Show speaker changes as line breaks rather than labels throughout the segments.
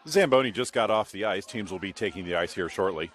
Zamboni just got off the ice. Teams will be taking the ice here shortly.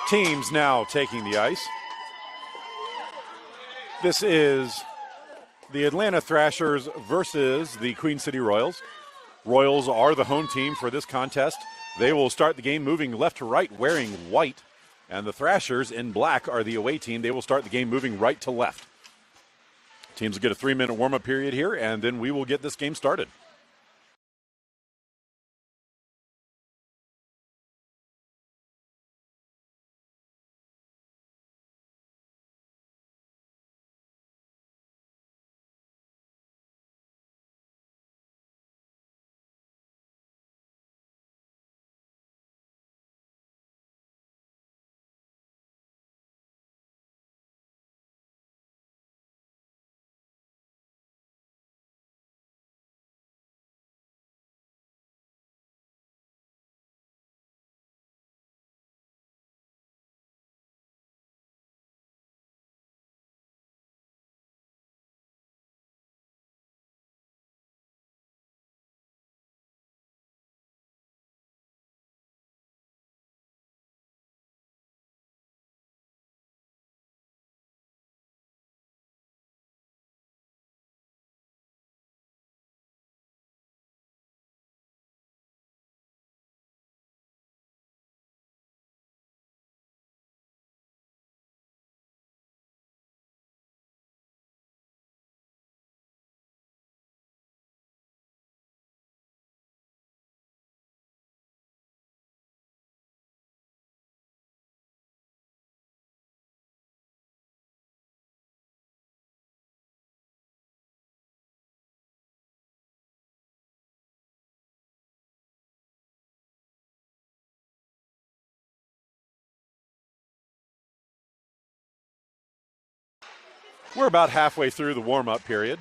Teams now taking the ice. This is the Atlanta Thrashers versus the Queen City Royals. Royals are the home team for this contest. They will start the game moving left to right wearing white. And the Thrashers in black are the away team. They will start the game moving right to left. Teams will get a 3-minute warm-up period here, and then we will get this game started. We're about halfway through the warm-up period.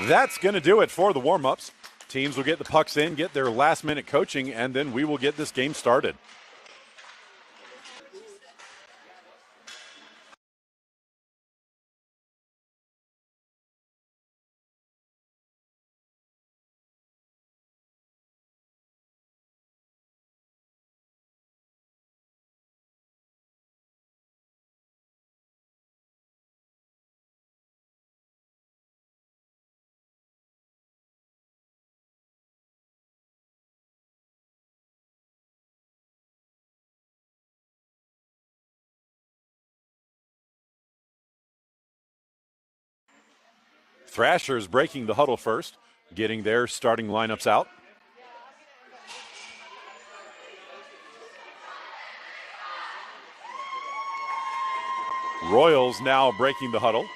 That's going to do it for the warm-ups. Teams will get the pucks in, get their last-minute coaching, and then we will get this game started. Thrashers breaking the huddle first, getting their starting lineups out. Royals now breaking the huddle.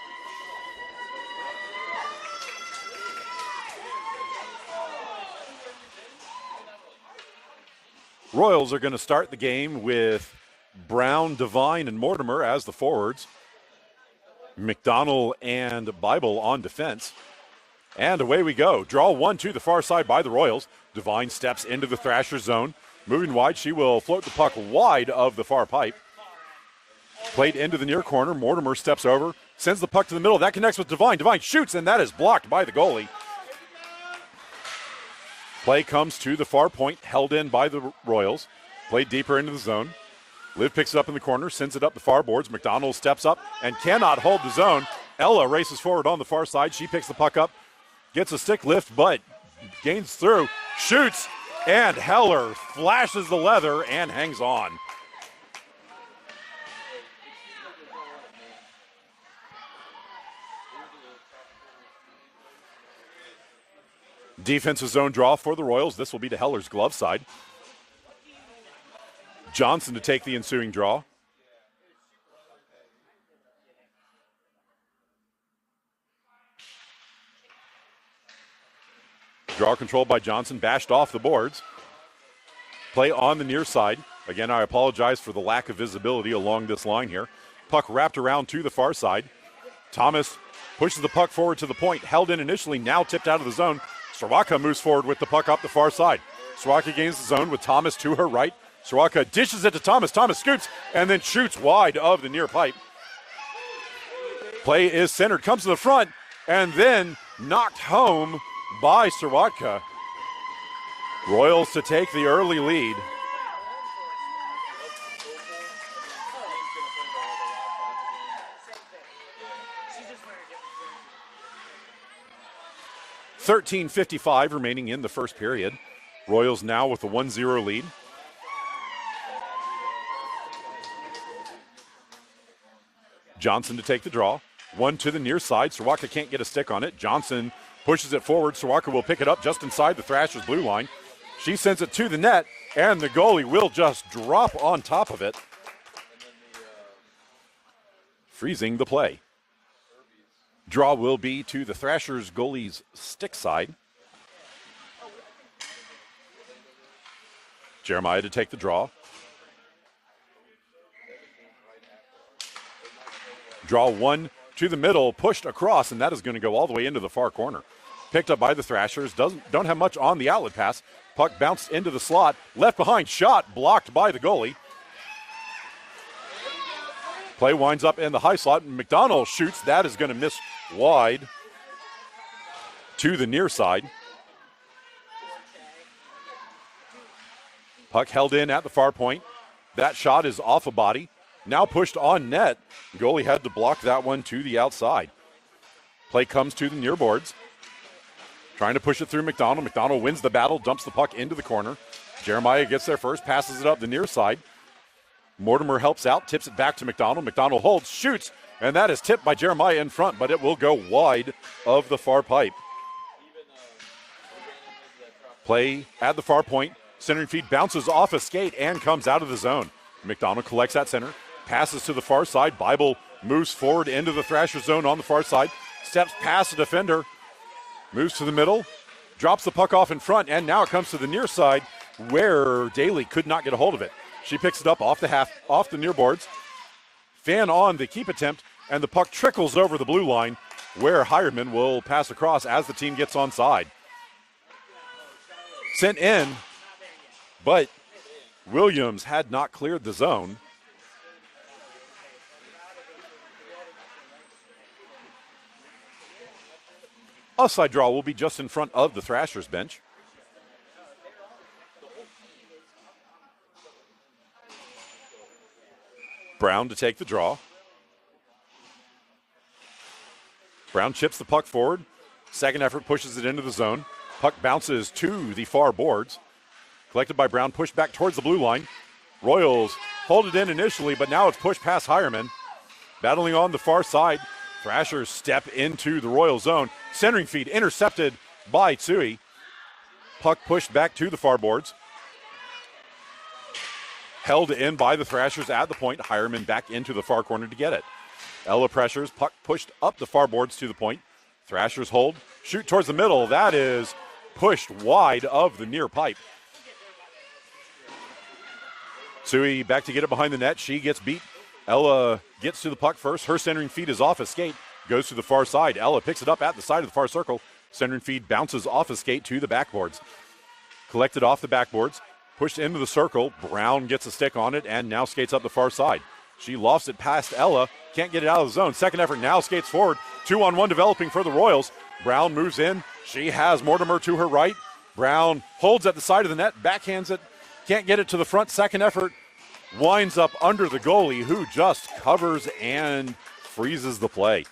Royals are going to start the game with Brown, Devine, and Mortimer as the forwards. McDonald and Bible on defense. And away we go. Draw one to the far side by the Royals. Devine steps into the Thrasher zone. Moving wide, she will float the puck wide of the far pipe. Played into the near corner. Mortimer steps over, sends the puck to the middle. That connects with Devine. Devine shoots, and that is blocked by the goalie. Play comes to the far point, held in by the Royals. Played deeper into the zone. Liv picks it up in the corner, sends it up the far boards. McDonald steps up and cannot hold the zone. Ella races forward on the far side. She picks the puck up, gets a stick lift, but gains through, shoots, and Heller flashes the leather and hangs on. Defensive zone draw for the Royals. This will be to Heller's glove side. Johnson to take the ensuing draw. Draw controlled by Johnson, bashed off the boards. Play on the near side. Again, I apologize for the lack of visibility along this line here. Puck wrapped around to the far side. Thomas pushes the puck forward to the point, held in initially, now tipped out of the zone. Srawaka moves forward with the puck up the far side. Srawaka gains the zone with Thomas to her right. Srawaka dishes it to Thomas. Thomas scoops and then shoots wide of the near pipe. Play is centered, comes to the front, and then knocked home by Srawaka. Royals to take the early lead. .55 remaining in the first period. Royals now with a 1-0 lead. Johnson to take the draw. One to the near side. Srawaka can't get a stick on it. Johnson pushes it forward. Srawaka will pick it up just inside the Thrashers' blue line. She sends it to the net, and the goalie will just drop on top of it, freezing the play. Draw will be to the Thrashers goalie's stick side. Jeremiah to take the draw. Draw one to the middle, pushed across, and that is going to go all the way into the far corner. Picked up by the Thrashers, don't have much on the outlet pass. Puck bounced into the slot, left behind, shot blocked by the goalie. Play winds up in the high slot. McDonald shoots. That is going to miss wide to the near side. Puck held in at the far point. That shot is off a body. Now pushed on net. Goalie had to block that one to the outside. Play comes to the near boards. Trying to push it through McDonald. McDonald wins the battle, dumps the puck into the corner. Jeremiah gets there first, passes it up the near side. Mortimer helps out, tips it back to McDonald. McDonald holds, shoots, and that is tipped by Jeremiah in front, but it will go wide of the far pipe. Play at the far point. Centering feed bounces off a skate and comes out of the zone. McDonald collects at center, passes to the far side. Bible moves forward into the Thrasher zone on the far side, steps past the defender, moves to the middle, drops the puck off in front, and now it comes to the near side where Daly could not get a hold of it. She picks it up off the near boards. Fan on the keep attempt, and the puck trickles over the blue line where Hireman will pass across as the team gets onside. Sent in, but Williams had not cleared the zone. Offside draw will be just in front of the Thrashers bench. Brown to take the draw. Brown chips the puck forward. Second effort pushes it into the zone. Puck bounces to the far boards. Collected by Brown, pushed back towards the blue line. Royals hold it in initially, but now it's pushed past Hireman. Battling on the far side. Thrashers step into the Royal zone. Centering feed intercepted by Tsui. Puck pushed back to the far boards. Held in by the Thrashers at the point. Hireman back into the far corner to get it. Ella pressures. Puck pushed up the far boards to the point. Thrashers hold. Shoot towards the middle. That is pushed wide of the near pipe. Tsui back to get it behind the net. She gets beat. Ella gets to the puck first. Her centering feed is off a skate. Goes to the far side. Ella picks it up at the side of the far circle. Centering feed bounces off a skate to the backboards. Collected off the backboards. Pushed into the circle. Brown gets a stick on it and now skates up the far side. She lofts it past Ella. Can't get it out of the zone. Second effort now skates forward. 2-on-1 developing for the Royals. Brown moves in. She has Mortimer to her right. Brown holds at the side of the net. Backhands it. Can't get it to the front. Second effort. Winds up under the goalie who just covers and freezes the play.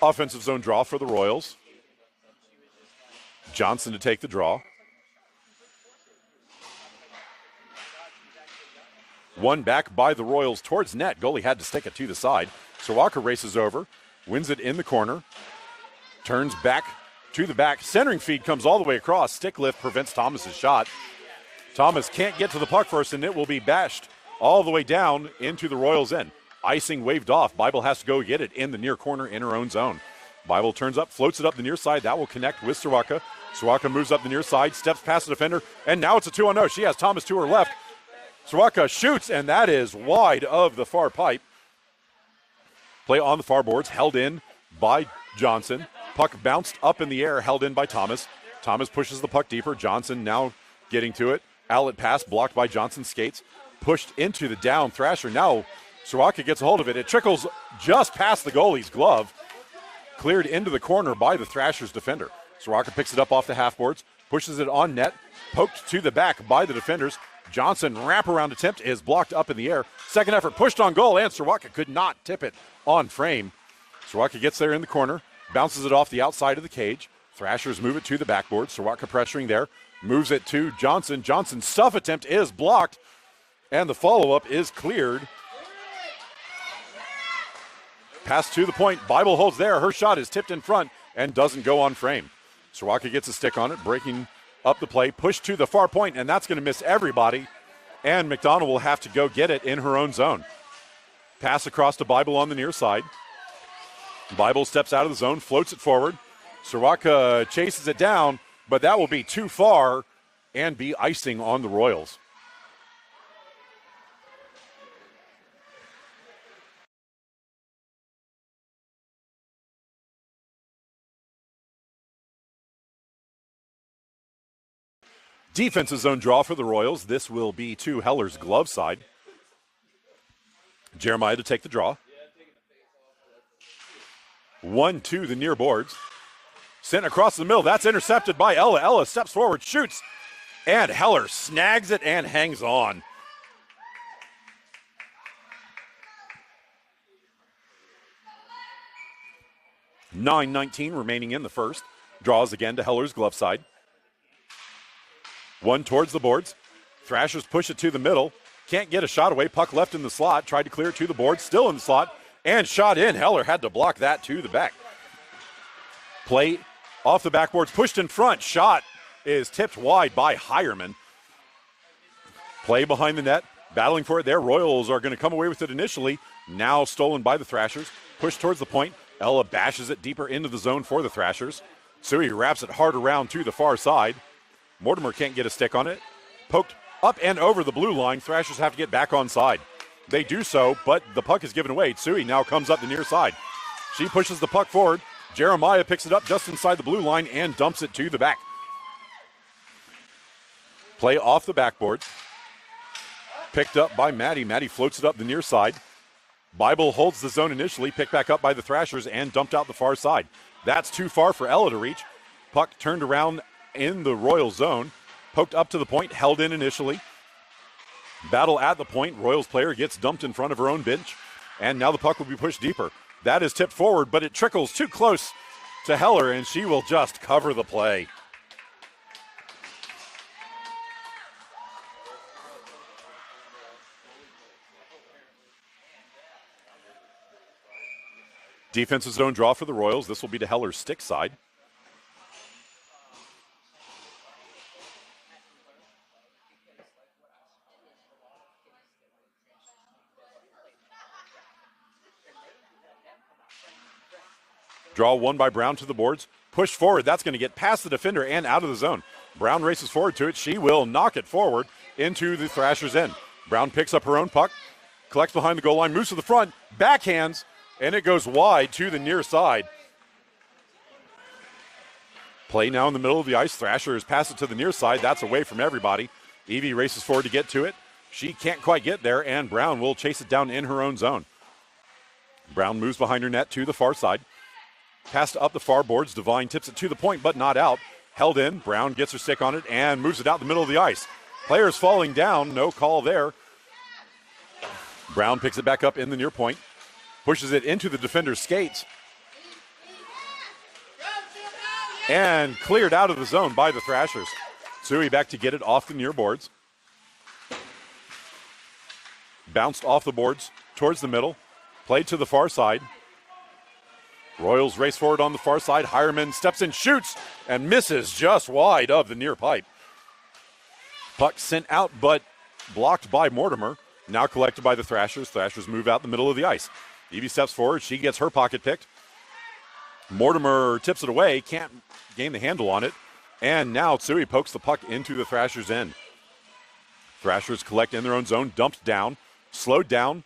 Offensive zone draw for the Royals. Johnson to take the draw. One back by the Royals towards net. Goalie had to stick it to the side. Sawaka races over, wins it in the corner, turns back to the back. Centering feed comes all the way across. Stick lift prevents Thomas's shot. Thomas can't get to the puck first, and it will be bashed all the way down into the Royals' end. Icing waved off. Bible has to go get it in the near corner in her own zone. Bible turns up, floats it up the near side. That will connect with Sawaka. Sawaka moves up the near side, steps past the defender, and now it's a 2-on-0. She has Thomas to her left. Sawaka shoots, and that is wide of the far pipe. Play on the far boards, held in by Johnson. Puck bounced up in the air, held in by Thomas. Thomas pushes the puck deeper. Johnson now getting to it. Outlet pass blocked by Johnson. Skates pushed into the down Thrasher. Now Sawaka gets a hold of it. It trickles just past the goalie's glove. Cleared into the corner by the Thrashers defender. Sawaka picks it up off the half boards, pushes it on net, poked to the back by the defenders. Johnson wraparound attempt is blocked up in the air. Second effort pushed on goal, and Sawaka could not tip it on frame. Sawaka gets there in the corner, bounces it off the outside of the cage. Thrashers move it to the backboard. Sawaka pressuring there, moves it to Johnson. Johnson's stuff attempt is blocked, and the follow-up is cleared. Pass to the point. Bible holds there. Her shot is tipped in front and doesn't go on frame. Sawaka gets a stick on it, breaking up the play, pushed to the far point, and that's going to miss everybody. And McDonald will have to go get it in her own zone. Pass across to Bible on the near side. Bible steps out of the zone, floats it forward. Sawaka chases it down, but that will be too far and be icing on the Royals. Defensive zone draw for the Royals. This will be to Heller's glove side. Jeremiah to take the draw. 1 to the near boards. Sent across the middle. That's intercepted by Ella. Ella steps forward, shoots, and Heller snags it and hangs on. .9:19 remaining in the first. Draws again to Heller's glove side. One towards the boards. Thrashers push it to the middle. Can't get a shot away. Puck left in the slot. Tried to clear it to the board. Still in the slot. And shot in. Heller had to block that to the back. Play off the backboards. Pushed in front. Shot is tipped wide by Hireman. Play behind the net. Battling for it there. Royals are going to come away with it initially. Now stolen by the Thrashers. Pushed towards the point. Ella bashes it deeper into the zone for the Thrashers. Tsui wraps it hard around to the far side. Mortimer can't get a stick on it. Poked up and over the blue line. Thrashers have to get back on side. They do so, but the puck is given away. Tsui now comes up the near side. She pushes the puck forward. Jeremiah picks it up just inside the blue line and dumps it to the back. Play off the backboards. Picked up by Maddie. Maddie floats it up the near side. Bible holds the zone initially, picked back up by the Thrashers and dumped out the far side. That's too far for Ella to reach. Puck turned around in the Royals zone. Poked up to the point, held in initially. Battle at the point. Royals player gets dumped in front of her own bench. And now the puck will be pushed deeper. That is tipped forward, but it trickles too close to Heller, and she will just cover the play. Defensive zone draw for the Royals. This will be to Heller's stick side. Draw one by Brown to the boards. Push forward. That's going to get past the defender and out of the zone. Brown races forward to it. She will knock it forward into the Thrashers' end. Brown picks up her own puck, collects behind the goal line, moves to the front, backhands, and it goes wide to the near side. Play now in the middle of the ice. Thrashers pass it to the near side. That's away from everybody. Evie races forward to get to it. She can't quite get there, and Brown will chase it down in her own zone. Brown moves behind her net to the far side. Passed up the far boards. Devine tips it to the point, but not out. Held in. Brown gets her stick on it and moves it out the middle of the ice. Players falling down. No call there. Brown picks it back up in the near point. Pushes it into the defender's skates. And cleared out of the zone by the Thrashers. Sui back to get it off the near boards. Bounced off the boards towards the middle. Played to the far side. Royals race forward on the far side. Hireman steps in, shoots, and misses just wide of the near pipe. Puck sent out, but blocked by Mortimer. Now collected by the Thrashers. Thrashers move out the middle of the ice. Evie steps forward. She gets her pocket picked. Mortimer tips it away. Can't gain the handle on it. And now Tsui pokes the puck into the Thrashers' end. Thrashers collect in their own zone. Dumped down. Slowed down.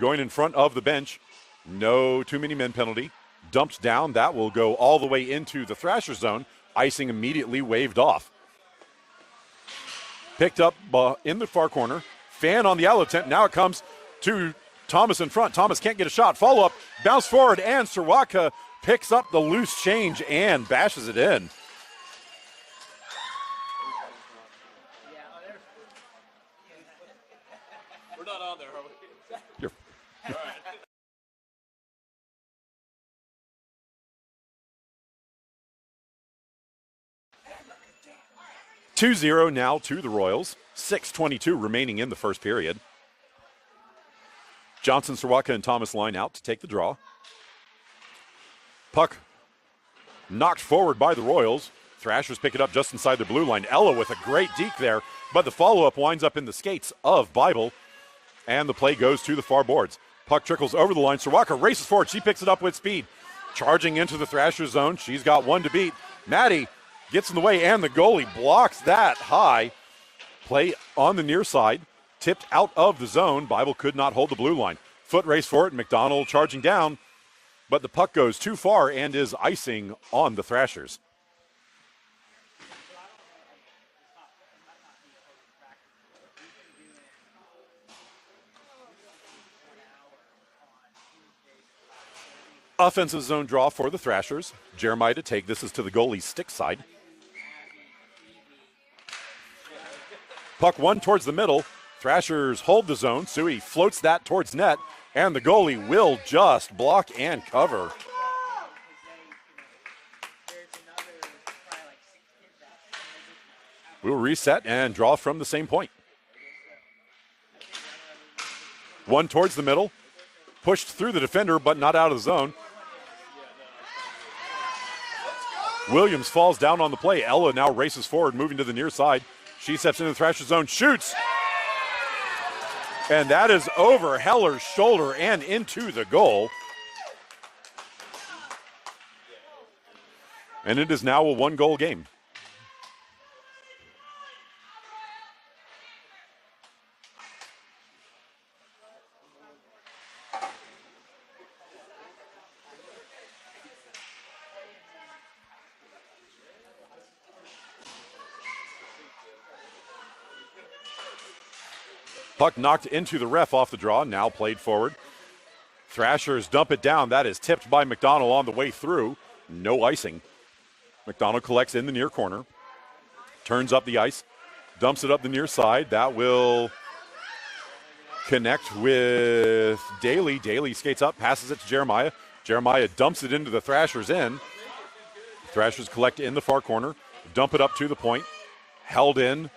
Going in front of the bench. No too many men penalty. Dumped down. That will go all the way into the Thrasher zone. Icing immediately waved off. Picked up in the far corner. Fan on the yellow tent. Now it comes to Thomas in front. Thomas can't get a shot. Follow up. Bounce forward. And Sirwaka picks up the loose change and bashes it in.
We're not on there, are we?
You're
All right.
2-0 now to the Royals. 6:22 remaining in the first period. Johnson, Sirwaka, and Thomas line out to take the draw. Puck knocked forward by the Royals. Thrashers pick it up just inside the blue line. Ella with a great deke there, but the follow-up winds up in the skates of Bible, and the play goes to the far boards. Puck trickles over the line. Sirwaka races forward. She picks it up with speed. Charging into the Thrashers zone. She's got one to beat. Maddie gets in the way, and the goalie blocks that high. Play on the near side. Tipped out of the zone. Bible could not hold the blue line. Foot race for it. McDonald charging down, but the puck goes too far and is icing on the Thrashers. Offensive zone draw for the Thrashers. Jeremiah to take. This is to the goalie's stick side. Puck one towards the middle. Thrashers hold the zone. Sui floats that towards net, and the goalie will just block and cover. We'll reset and draw from the same point. One towards the middle. Pushed through the defender, but not out of the zone. Williams falls down on the play. Ella now races forward, moving to the near side. She steps into the Thrasher zone, shoots. And that is over Heller's shoulder and into the goal. And it is now a one-goal game. Puck knocked into the ref off the draw, now played forward. Thrashers dump it down. That is tipped by McDonald on the way through. No icing. McDonald collects in the near corner. Turns up the ice. Dumps it up the near side. That will connect with Daly. Daly skates up, passes it to Jeremiah. Jeremiah dumps it into the Thrashers' end. Thrashers collect in the far corner. Dump it up to the point. Held in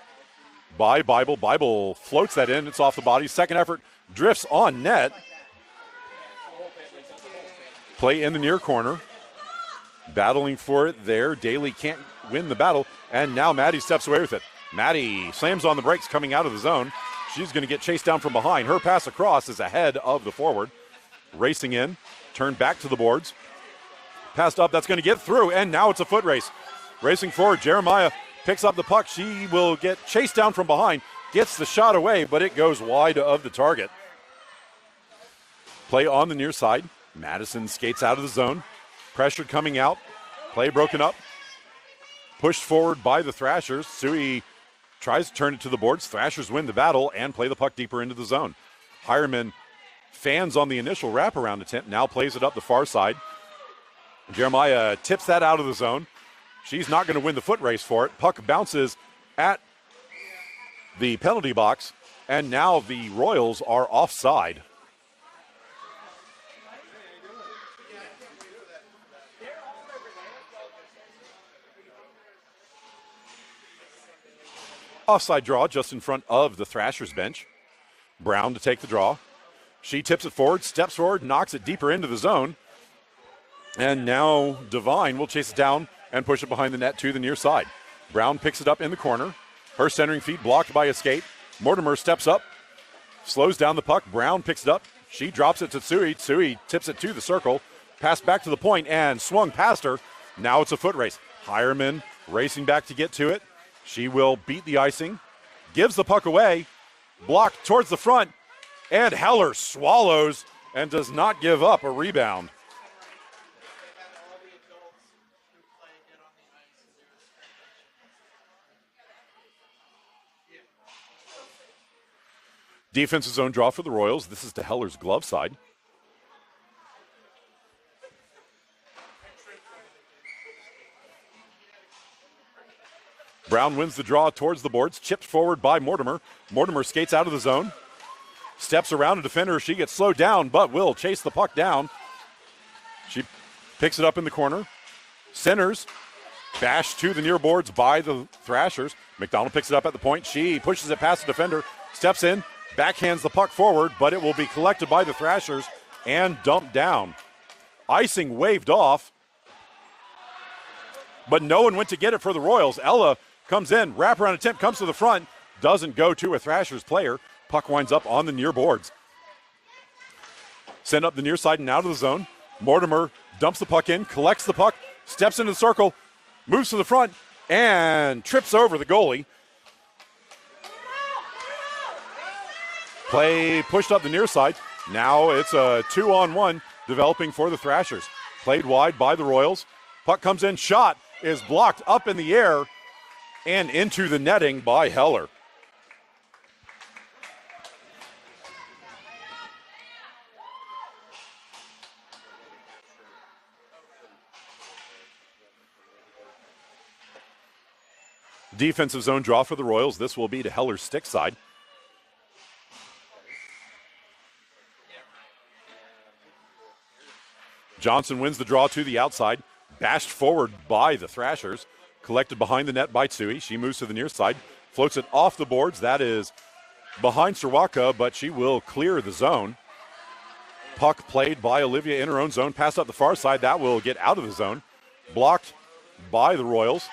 by Bible. Bible floats that in. It's off the body. Second effort drifts on net. Play in the near corner. Battling for it there. Daly can't win the battle, and now Maddie steps away with it. Maddie slams on the brakes coming out of the zone. She's going to get chased down from behind. Her pass across is ahead of the forward. Racing in, turned back to the boards. Passed up, that's going to get through, and now it's a foot race. Racing forward, Jeremiah picks up the puck. She will get chased down from behind, gets the shot away, but it goes wide of the target. Play on the near side. Madison skates out of the zone. Pressure coming out. Play broken up. Pushed forward by the Thrashers. Sui tries to turn it to the boards. Thrashers win the battle and play the puck deeper into the zone. Hireman fans on the initial wraparound attempt. Now plays it up the far side. Jeremiah tips that out of the zone. She's not going to win the foot race for it. Puck bounces at the penalty box. And now the Royals are offside. Offside draw just in front of the Thrashers bench. Brown to take the draw. She tips it forward, steps forward, knocks it deeper into the zone. And now Devine will chase it down and push it behind the net to the near side. Brown picks it up in the corner. Her centering feed blocked by a skate. Mortimer steps up, slows down the puck. Brown picks it up. She drops it to Tsui. Tsui tips it to the circle. Passed back to the point and swung past her. Now it's a foot race. Hireman racing back to get to it. She will beat the icing, gives the puck away, blocked towards the front, and Heller swallows and does not give up a rebound. Defensive zone draw for the Royals. This is to Heller's glove side. Brown wins the draw towards the boards, chipped forward by Mortimer. Mortimer skates out of the zone, steps around a defender. She gets slowed down, but will chase the puck down. She picks it up in the corner. Centers, bashed to the near boards by the Thrashers. McDonald picks it up at the point. She pushes it past the defender, steps in, backhands the puck forward, but it will be collected by the Thrashers and dumped down. Icing waved off, but no one went to get it for the Royals. Ella comes in, wraparound attempt, comes to the front, doesn't go to a Thrashers player. Puck winds up on the near boards. Send up the near side and out of the zone. Mortimer dumps the puck in, collects the puck, steps into the circle, moves to the front, and trips over the goalie. Play pushed up the near side. Now it's a 2-on-1 developing for the Thrashers. Played wide by the Royals. Puck comes in, shot is blocked up in the air and into the netting by Heller. Defensive zone draw for the Royals. This will be to Heller's stick side. Johnson wins the draw to the outside. Bashed forward by the Thrashers. Collected behind the net by Tsui. She moves to the near side. Floats it off the boards. That is behind Sirwaka, but she will clear the zone. Puck played by Olivia in her own zone. Passed up the far side. That will get out of the zone. Blocked by the Royals.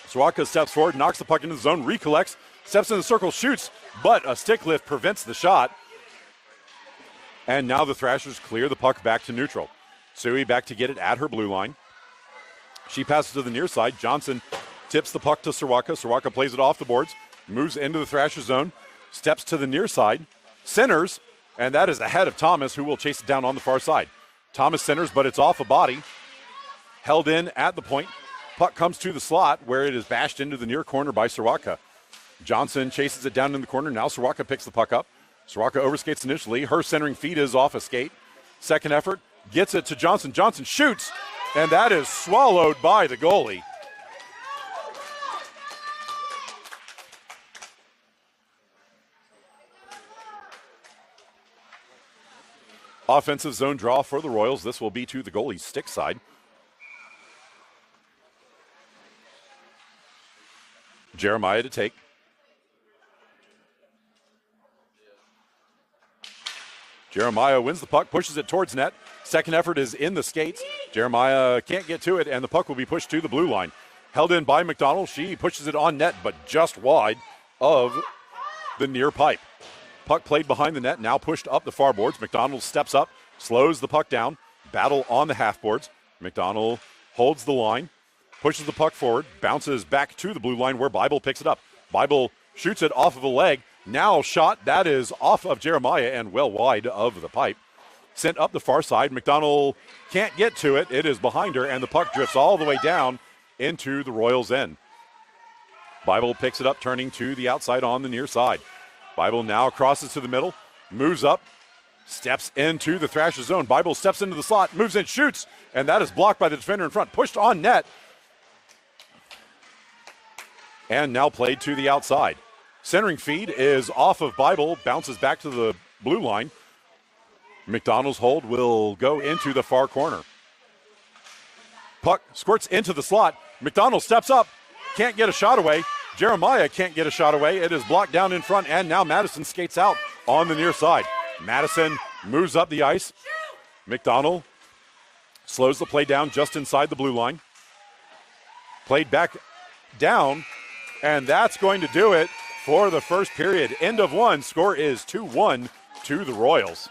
Sirwaka steps forward, knocks the puck into the zone, recollects, steps in the circle, shoots, but a stick lift prevents the shot. And now the Thrashers clear the puck back to neutral. Tsui back to get it at her blue line. She passes to the near side. Johnson tips the puck to Sirwaka. Sirwaka plays it off the boards, moves into the Thrasher zone, steps to the near side, centers, and that is ahead of Thomas, who will chase it down on the far side. Thomas centers, but it's off a body. Held in at the point. Puck comes to the slot where it is bashed into the near corner by Sirwaka. Johnson chases it down in the corner. Now Sirwaka picks the puck up. Sirwaka overskates initially. Her centering feed is off a skate. Second effort, gets it to Johnson. Johnson shoots, and that is swallowed by the goalie. Offensive zone draw for the Royals. This will be to the goalie's stick side. Jeremiah to take. Jeremiah wins the puck, pushes it towards net. Second effort is in the skates. Jeremiah can't get to it, and the puck will be pushed to the blue line. Held in by McDonald. She pushes it on net, but just wide of the near pipe. Puck played behind the net, now pushed up the far boards. McDonald steps up, slows the puck down. Battle on the half boards. McDonald holds the line, pushes the puck forward, bounces back to the blue line where Bible picks it up. Bible shoots it off of a leg. Now shot, that is off of Jeremiah and well wide of the pipe. Sent up the far side. McDonald can't get to it. It is behind her, and the puck drifts all the way down into the Royals' end. Bible picks it up, turning to the outside on the near side. Bible now crosses to the middle, moves up, steps into the Thrashers zone. Bible steps into the slot, moves in, shoots, and that is blocked by the defender in front. Pushed on net, and now played to the outside. Centering feed is off of Bible, bounces back to the blue line. McDonald's hold will go into the far corner. Puck squirts into the slot. McDonald steps up, can't get a shot away. Jeremiah can't get a shot away. It is blocked down in front, and now Madison skates out on the near side. Madison moves up the ice. McDonald slows the play down just inside the blue line. Played back down, and that's going to do it for the first period. End of one. Score is 2-1 to the Royals.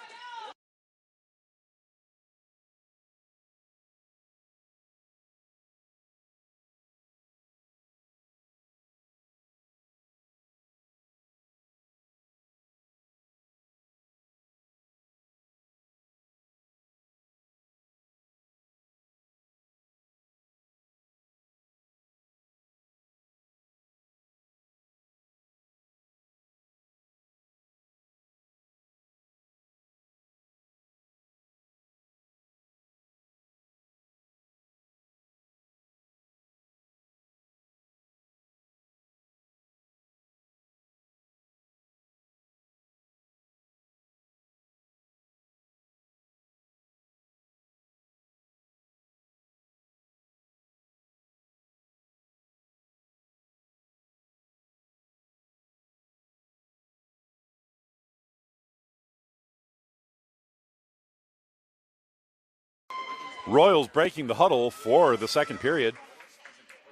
Royals breaking the huddle for the second period.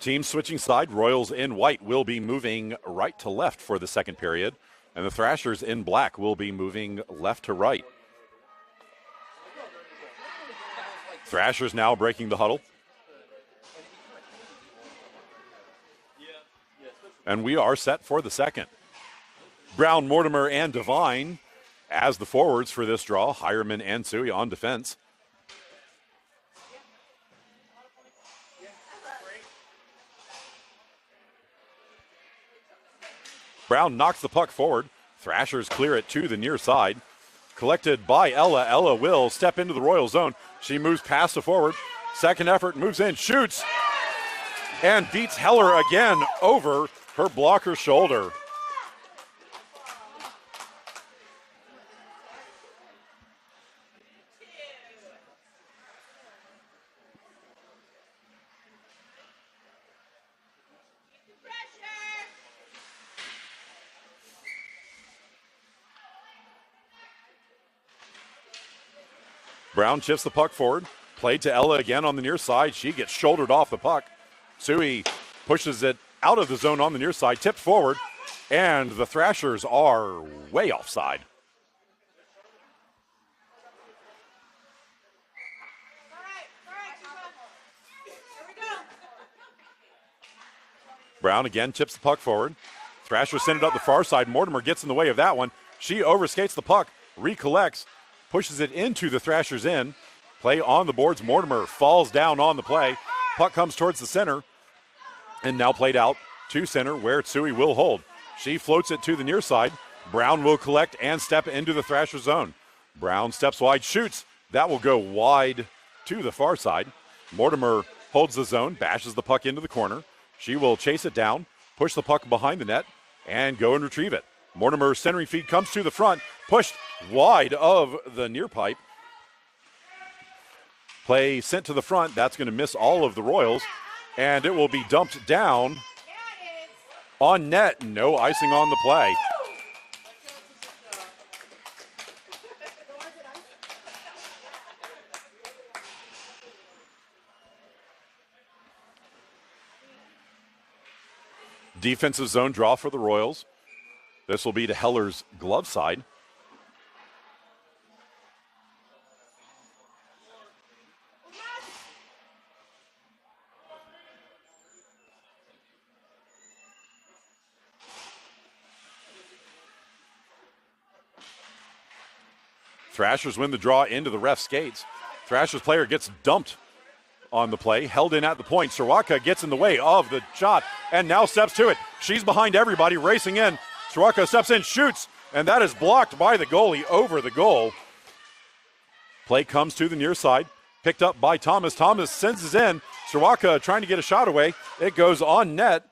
Team switching side. Royals in white will be moving right to left for the second period, and the Thrashers in black will be moving left to right. Thrashers now breaking the huddle. And we are set for the second. Brown, Mortimer, and Devine as the forwards for this draw. Hireman and Suey on defense. Brown knocks the puck forward. Thrashers clear it to the near side. Collected by Ella. Ella will step into the Royal zone. She moves past the forward. Second effort, moves in, shoots, and beats Heller again over her blocker shoulder. Brown shifts the puck forward. Played to Ella again on the near side. She gets shouldered off the puck. Suey pushes it out of the zone on the near side, tipped forward, and the Thrashers are way offside. Brown again tips the puck forward. Thrashers send it up the far side. Mortimer gets in the way of that one. She overskates the puck, recollects, pushes it into the Thrashers end. Play on the boards. Mortimer falls down on the play. Puck comes towards the center and now played out to center where Tsui will hold. She floats it to the near side. Brown will collect and step into the Thrasher zone. Brown steps wide, shoots. That will go wide to the far side. Mortimer holds the zone, bashes the puck into the corner. She will chase it down, push the puck behind the net, and go and retrieve it. Mortimer's centering feed comes to the front, pushed wide of the near pipe. Play sent to the front. That's going to miss all of the Royals, and it will be dumped down on net. No icing on the play. Defensive zone draw for the Royals. This will be to Heller's glove side. Thrashers win the draw into the ref skates. Thrashers player gets dumped on the play, held in at the point. Sirwaka gets in the way of the shot and now steps to it. She's behind everybody, racing in. Sirwaka steps in, shoots, and that is blocked by the goalie over the goal. Play comes to the near side, picked up by Thomas. Thomas sends it in. Sirwaka trying to get a shot away. It goes on net.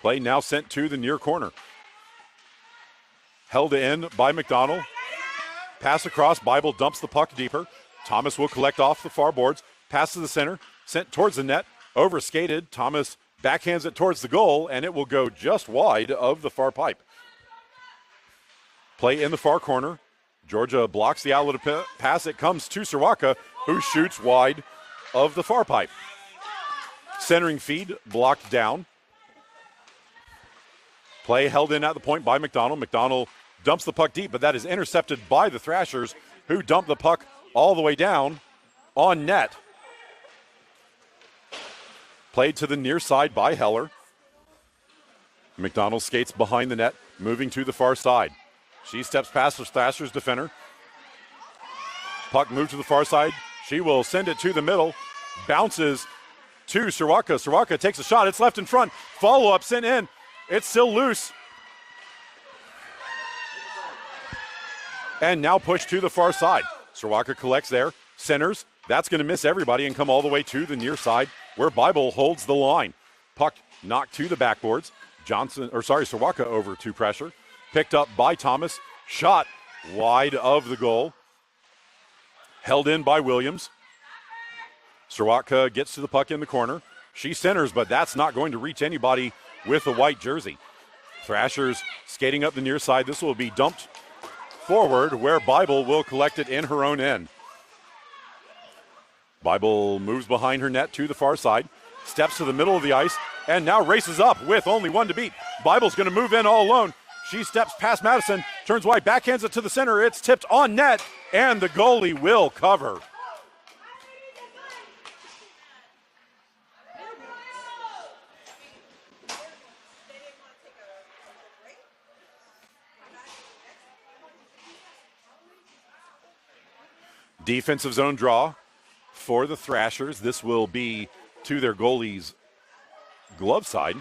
Play now sent to the near corner. Held in by McDonald. Pass across, Bible dumps the puck deeper. Thomas will collect off the far boards. Pass to the center, sent towards the net. Over skated, Thomas backhands it towards the goal, and it will go just wide of the far pipe. Play in the far corner. Georgia blocks the outlet pass. It comes to Sirwaka, who shoots wide of the far pipe. Centering feed blocked down. Play held in at the point by McDonald. McDonald dumps the puck deep, but that is intercepted by the Thrashers, who dump the puck all the way down on net. Played to the near side by Heller. McDonald skates behind the net, moving to the far side. She steps past the Thrashers defender. Puck moved to the far side. She will send it to the middle. Bounces to Sirwaka. Sirwaka takes a shot. It's left in front. Follow-up sent in. It's still loose. And now pushed to the far side. Sirwaka collects there, centers. That's going to miss everybody and come all the way to the near side where Bible holds the line. Puck knocked to the backboards. Sirwaka over to pressure. Picked up by Thomas. Shot wide of the goal. Held in by Williams. Sirwaka gets to the puck in the corner. She centers, but that's not going to reach anybody with the white jersey. Thrashers skating up the near side. This will be dumped forward where Bible will collect it in her own end. Bible moves behind her net to the far side, steps to the middle of the ice, and now races up with only one to beat. Bible's going to move in all alone. She steps past Madison, turns wide, backhands it to the center. It's tipped on net, and the goalie will cover. Defensive zone draw for the Thrashers. This will be to their goalie's glove side.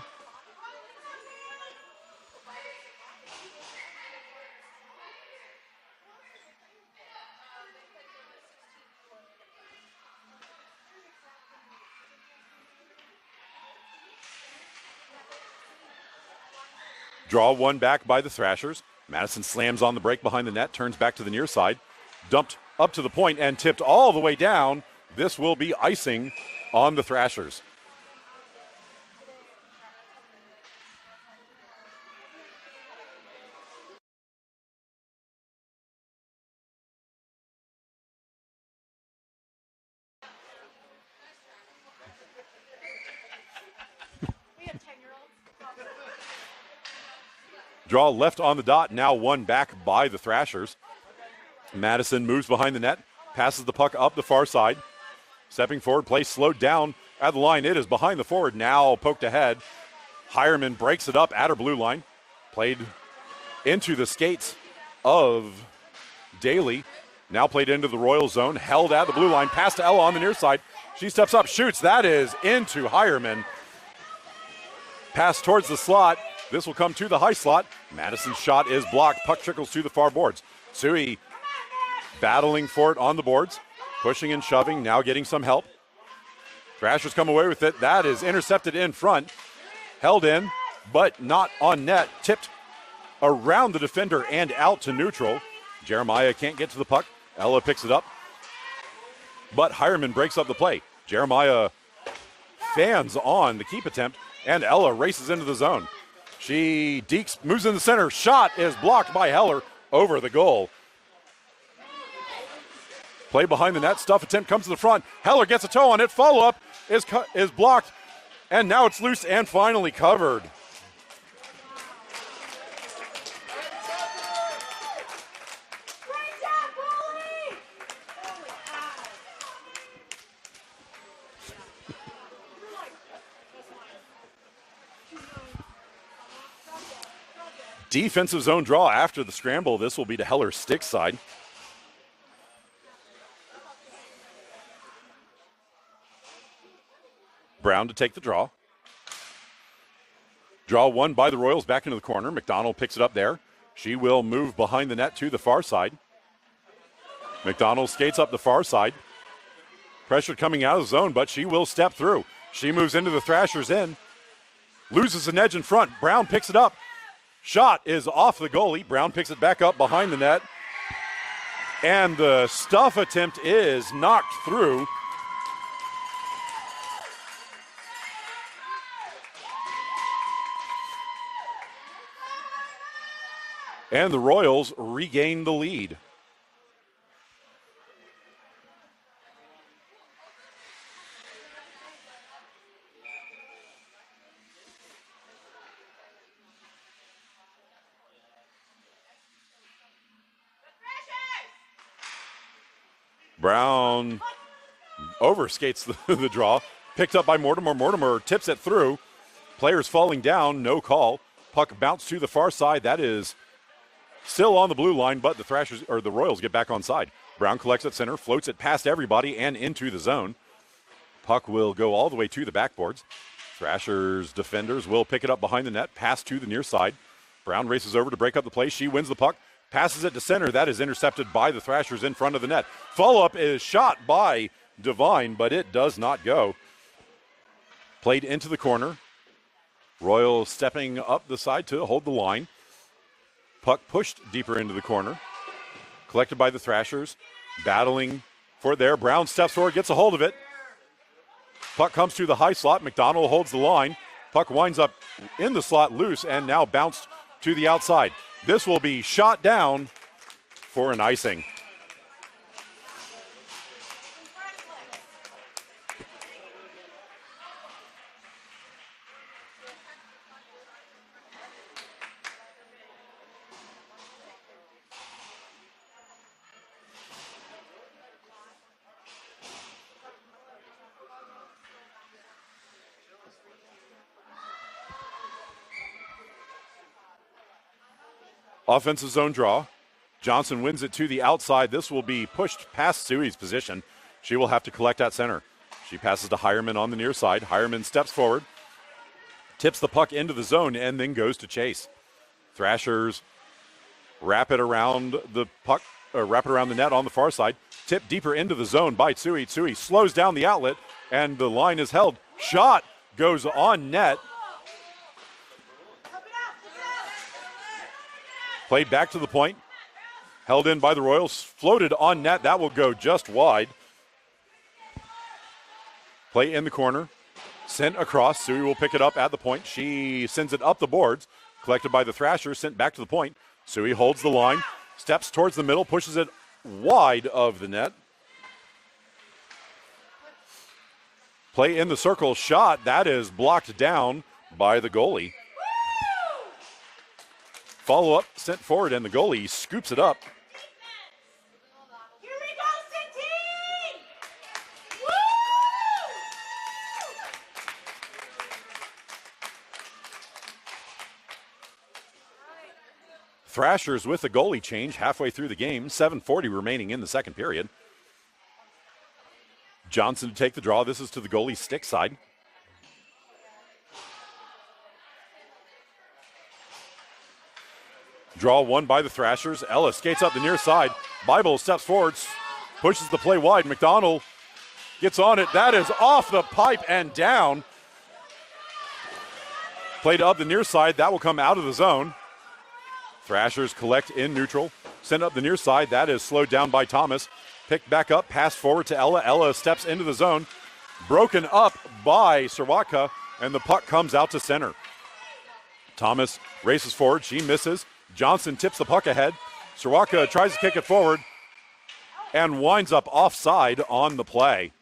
Draw one back by the Thrashers. Madison slams on the break behind the net, turns back to the near side, dumped up to the point and tipped all the way down. This will be icing on the Thrashers. Draw left on the dot, now one back by the Thrashers. Madison moves behind the net, passes the puck up the far side. Stepping forward, play slowed down at the line. It is behind the forward, now poked ahead. Hireman breaks it up at her blue line. Played into the skates of Daly. Now played into the Royal zone, held at the blue line, pass to Ella on the near side. She steps up, shoots, that is into Hireman. Pass towards the slot. This will come to the high slot. Madison's shot is blocked. Puck trickles to the far boards. Sui battling for it on the boards. Pushing and shoving, now getting some help. Thrashers come away with it. That is intercepted in front. Held in, but not on net. Tipped around the defender and out to neutral. Jeremiah can't get to the puck. Ella picks it up. But Hireman breaks up the play. Jeremiah fans on the keep attempt, and Ella races into the zone. She dekes, moves in the center. Shot is blocked by Heller over the goal. Play behind the net. Stuff attempt comes to the front. Heller gets a toe on it. Follow-up is blocked And now it's loose and finally covered. Defensive zone draw after the scramble. This will be to Heller's stick side. Brown to take the draw. Draw won by the Royals back into the corner. McDonald picks it up there. She will move behind the net to the far side. McDonald skates up the far side. Pressure coming out of the zone, but she will step through. She moves into the Thrashers in. Loses an edge in front. Brown picks it up. Shot is off the goalie. Brown picks it back up behind the net. And the stuff attempt is knocked through. And the Royals regain the lead. Brown overskates the draw. Picked up by Mortimer. Mortimer tips it through. Players falling down, no call. Puck bounced to the far side. That is still on the blue line, but the Thrashers or the Royals get back on side. Brown collects at center, floats it past everybody and into the zone. Puck will go all the way to the backboards. Thrashers defenders will pick it up behind the net, pass to the near side. Brown races over to break up the play. She wins the puck, passes it to center. That is intercepted by the Thrashers in front of the net. Follow-up is shot by Devine, but it does not go. Played into the corner. Royals stepping up the side to hold the line. Puck pushed deeper into the corner. Collected by the Thrashers. Battling for it there. Brown steps forward, gets a hold of it. Puck comes to the high slot. McDonald holds the line. Puck winds up in the slot loose and now bounced to the outside. This will be shot down for an icing. Offensive zone draw. Johnson wins it to the outside. This will be pushed past Sui's position. She will have to collect at center. She passes to Hireman on the near side. Hireman steps forward, tips the puck into the zone, and then goes to chase. Thrashers wrap it around the puck, wrap it around the net on the far side. Tip deeper into the zone by Tsui. Tsui slows down the outlet, and the line is held. Shot goes on net. Played back to the point. Held in by the Royals. Floated on net. That will go just wide. Play in the corner. Sent across. Sui will pick it up at the point. She sends it up the boards. Collected by the Thrashers. Sent back to the point. Sui holds the line. Steps towards the middle. Pushes it wide of the net. Play in the circle. Shot. That is blocked down by the goalie. Follow-up sent forward, and the goalie scoops it up.
Here we go, City! Woo!
Thrashers with a goalie change halfway through the game. 7:40 remaining in the second period. Johnson to take the draw. This is to the goalie's stick side. Draw won by the Thrashers. Ella skates up the near side. Bible steps forward, pushes the play wide. McDonald gets on it. That is off the pipe and down. Played up the near side. That will come out of the zone. Thrashers collect in neutral. Send up the near side. That is slowed down by Thomas. Picked back up. Pass forward to Ella. Ella steps into the zone. Broken up by Sirwatka, and the puck comes out to center. Thomas races forward. She misses. Johnson tips the puck ahead. Sirwatka tries to kick it forward and winds up offside on the play.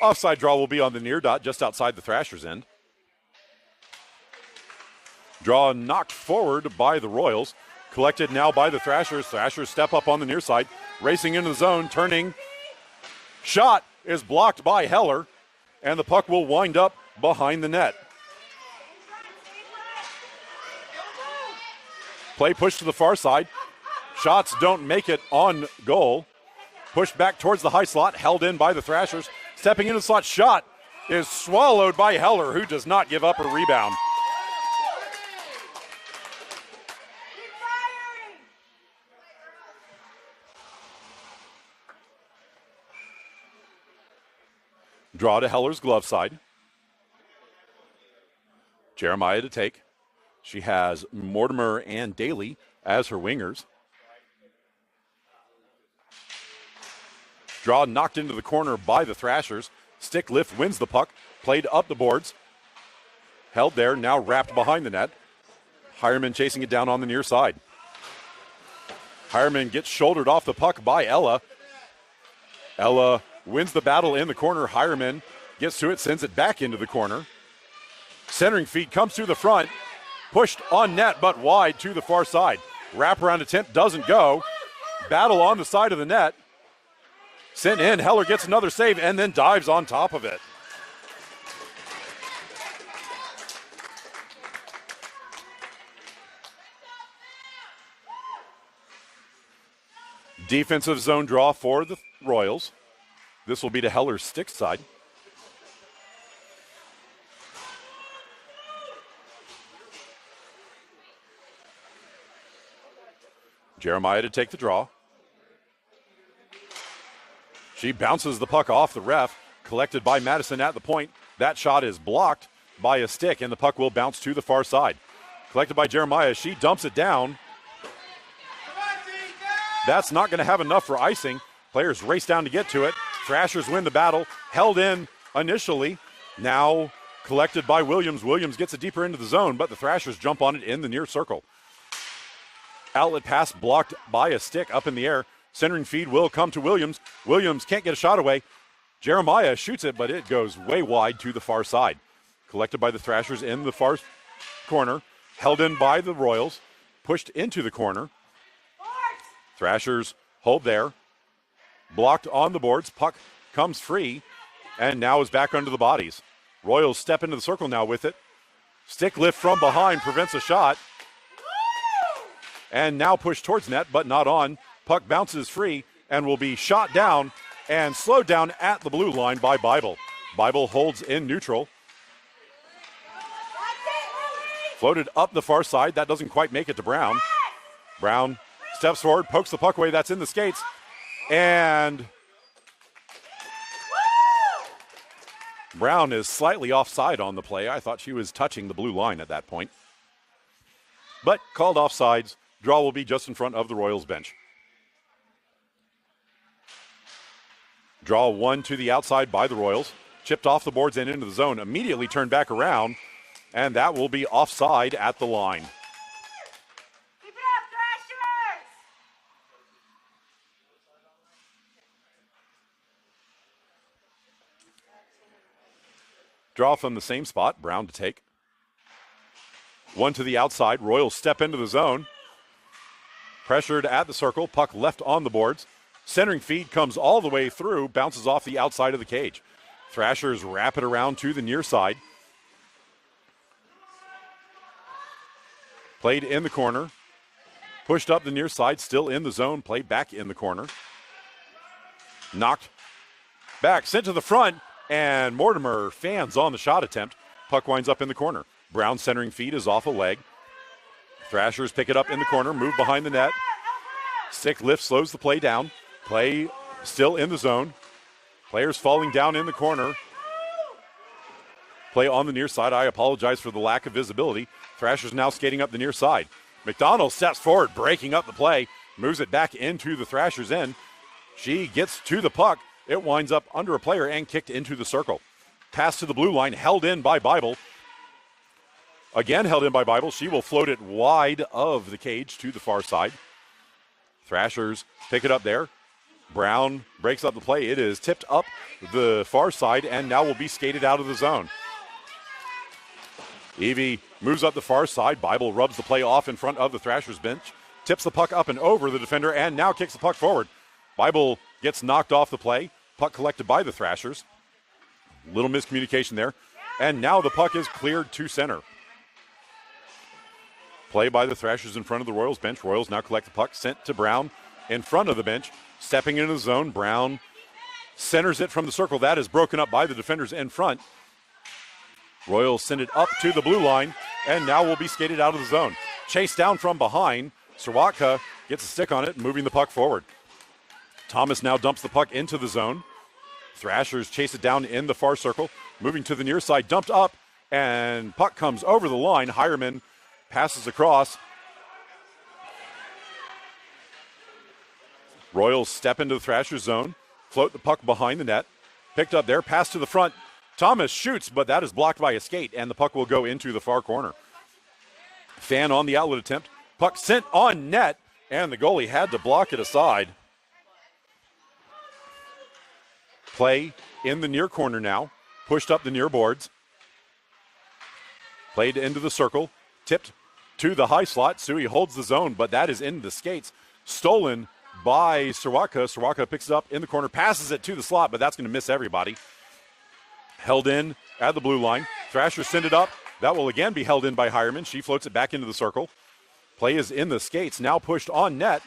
Offside draw will be on the near dot just outside the Thrashers' end. Draw knocked forward by the Royals. Collected now by the Thrashers. Thrashers step up on the near side. Racing into the zone, turning. Shot is blocked by Heller, and the puck will wind up behind the net. Play pushed to the far side. Shots don't make it on goal. Pushed back towards the high slot, held in by the Thrashers. Stepping into the slot, shot is swallowed by Heller, who does not give up a rebound. Draw to Heller's glove side. Jeremiah to take. She has Mortimer and Daly as her wingers. Draw knocked into the corner by the Thrashers. Stick lift wins the puck. Played up the boards. Held there, now wrapped behind the net. Hireman chasing it down on the near side. Hireman gets shouldered off the puck by Ella. Ella wins the battle in the corner. Hireman gets to it, sends it back into the corner. Centering feed comes to the front. Pushed on net, but wide to the far side. Wraparound attempt doesn't go. Battle on the side of the net. Sent in. Heller gets another save and then dives on top of it. Defensive zone draw for the Royals. This will be to Heller's stick side. Jeremiah to take the draw. She bounces the puck off the ref, collected by Madison at the point. That shot is blocked by a stick, and the puck will bounce to the far side. Collected by Jeremiah, she dumps it down. That's not going to have enough for icing. Players race down to get to it. Thrashers win the battle, held in initially. Now collected by Williams. Williams gets it deeper into the zone, but the Thrashers jump on it in the near circle. Outlet pass blocked by a stick up in the air. Centering feed will come to Williams. Williams can't get a shot away. Jeremiah shoots it, but it goes way wide to the far side. Collected by the Thrashers in the far corner. Held in by the Royals. Pushed into the corner. Thrashers hold there. Blocked on the boards. Puck comes free and now is back under the bodies. Royals step into the circle now with it. Stick lift from behind prevents a shot. And now pushed towards net, but not on. Puck bounces free and will be shot down and slowed down at the blue line by Bible. Bible holds in neutral. Floated up the far side. That doesn't quite make it to Brown. Brown steps forward, pokes the puck away. That's in the skates. And Brown is slightly offside on the play. I thought she was touching the blue line at that point. But called offsides. Draw will be just in front of the Royals bench. Draw one to the outside by the Royals. Chipped off the boards and into the zone. Immediately turned back around. And that will be offside at the line.
Keep it up, Thrashers!
Draw from the same spot. Brown to take. One to the outside. Royals step into the zone. Pressured at the circle. Puck left on the boards. Centering feed comes all the way through. Bounces off the outside of the cage. Thrashers wrap it around to the near side. Played in the corner. Pushed up the near side. Still in the zone. Played back in the corner. Knocked back. Sent to the front. And Mortimer fans on the shot attempt. Puck winds up in the corner. Brown centering feed is off a leg. Thrashers pick it up in the corner. Move behind the net. Stick lift slows the play down. Play still in the zone. Players falling down in the corner. Play on the near side. I apologize for the lack of visibility. Thrashers now skating up the near side. McDonald steps forward, breaking up the play. Moves it back into the Thrashers' end. She gets to the puck. It winds up under a player and kicked into the circle. Pass to the blue line, held in by Bible. Again held in by Bible. She will float it wide of the cage to the far side. Thrashers pick it up there. Brown breaks up the play. It is tipped up the far side and now will be skated out of the zone. Evie moves up the far side. Bible rubs the play off in front of the Thrashers bench. Tips the puck up and over the defender and now kicks the puck forward. Bible gets knocked off the play. Puck collected by the Thrashers. Little miscommunication there. And now the puck is cleared to center. Play by the Thrashers in front of the Royals bench. Royals now collect the puck, sent to Brown in front of the bench. Stepping into the zone, Brown centers it from the circle. That is broken up by the defenders in front. Royals send it up to the blue line, and now will be skated out of the zone. Chased down from behind. Sirwatka gets a stick on it, moving the puck forward. Thomas now dumps the puck into the zone. Thrashers chase it down in the far circle, moving to the near side, dumped up, and puck comes over the line. Hireman passes across. Royals step into the Thrashers zone, float the puck behind the net, picked up there, pass to the front. Thomas shoots, but that is blocked by a skate, and the puck will go into the far corner. Fan on the outlet attempt. Puck sent on net, and the goalie had to block it aside. Play in the near corner now, pushed up the near boards. Played into the circle, tipped to the high slot. Suey holds the zone, but that is in the skates. Stolen by Sirwatka. Sirwatka picks it up in the corner, passes it to the slot, but that's going to miss everybody. Held in at the blue line. Thrashers send it up. That will again be held in by Hireman. She floats it back into the circle. Play is in the skates, now pushed on net,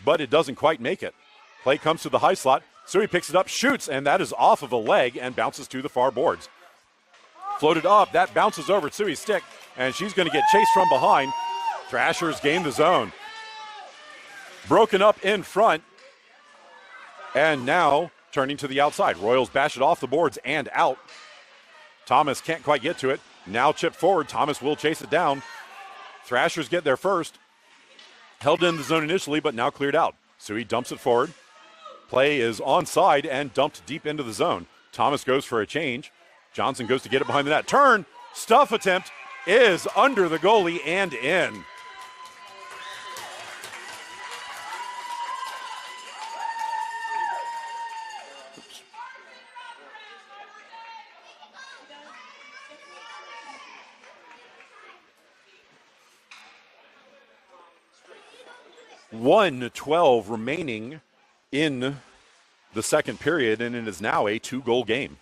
but it doesn't quite make it. Play comes to the high slot. Suey picks it up, shoots, and that is off of a leg and bounces to the far boards. Floated up, that bounces over Suey's stick, and she's going to get chased from behind. Thrashers gain the zone. Broken up in front, and now turning to the outside. Royals bash it off the boards and out. Thomas can't quite get to it. Now chipped forward. Thomas will chase it down. Thrashers get there first. Held in the zone initially, but now cleared out. Suey dumps it forward. Play is onside and dumped deep into the zone. Thomas goes for a change. Johnson goes to get it behind the net. Turn, stuff attempt is under the goalie and in. .1:12 remaining in the second period, and it is now a 2-goal game.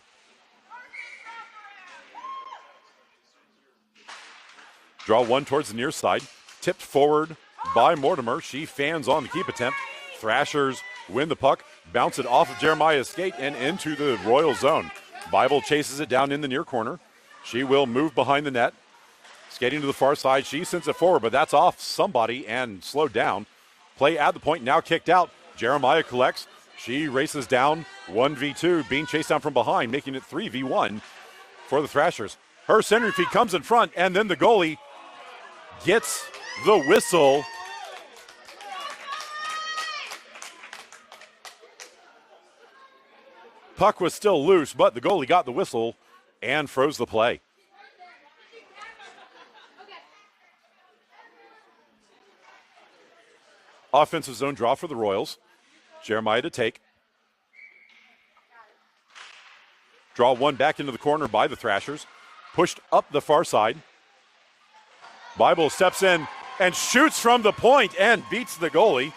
Draw one towards the near side. Tipped forward by Mortimer. She fans on the keep attempt. Thrashers win the puck. Bounce it off of Jeremiah's skate and into the Royal zone. Bible chases it down in the near corner. She will move behind the net. Skating to the far side. She sends it forward, but that's off somebody and slowed down. Play at the point, now kicked out. Jeremiah collects. She races down 1v2, being chased down from behind, making it 3v1 for the Thrashers. Her centering feed comes in front, and then the goalie gets the whistle. Puck was still loose, but the goalie got the whistle and froze the play. Offensive zone draw for the Royals. Jeremiah to take. Draw one back into the corner by the Thrashers. Pushed up the far side. Bible steps in and shoots from the point and beats the goalie.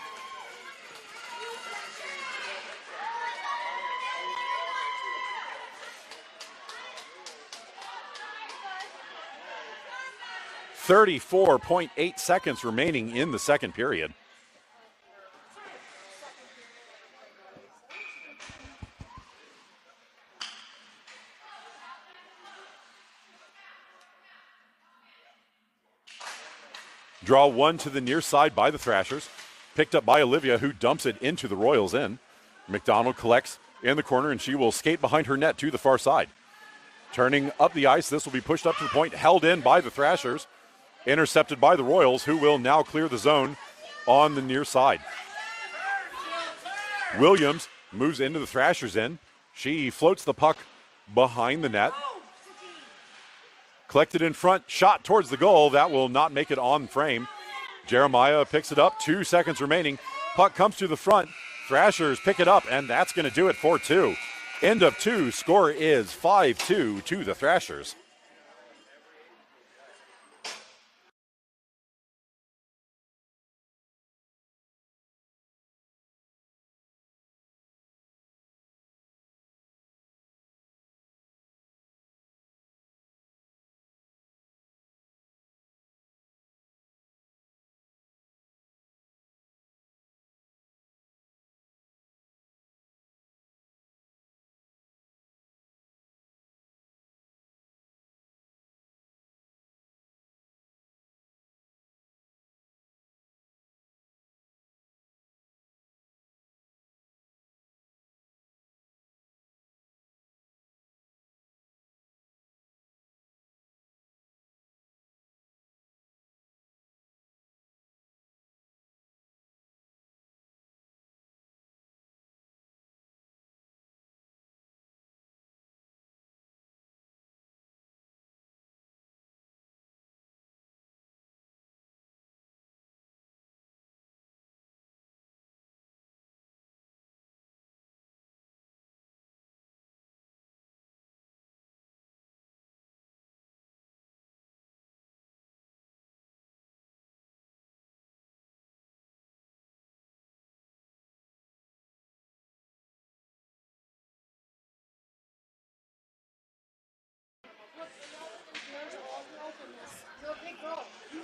.8 seconds remaining in the second period. Draw one to the near side by the Thrashers. Picked up by Olivia, who dumps it into the Royals end. McDonald collects in the corner, and she will skate behind her net to the far side. Turning up the ice, this will be pushed up to the point, held in by the Thrashers. Intercepted by the Royals, who will now clear the zone on the near side. Williams moves into the Thrashers end. She floats the puck behind the net. Collected in front, shot towards the goal. That will not make it on frame. Jeremiah picks it up, 2 seconds remaining. Puck comes to the front. Thrashers pick it up, and that's going to do it for two. End of two. Score is 5-2 to the Thrashers.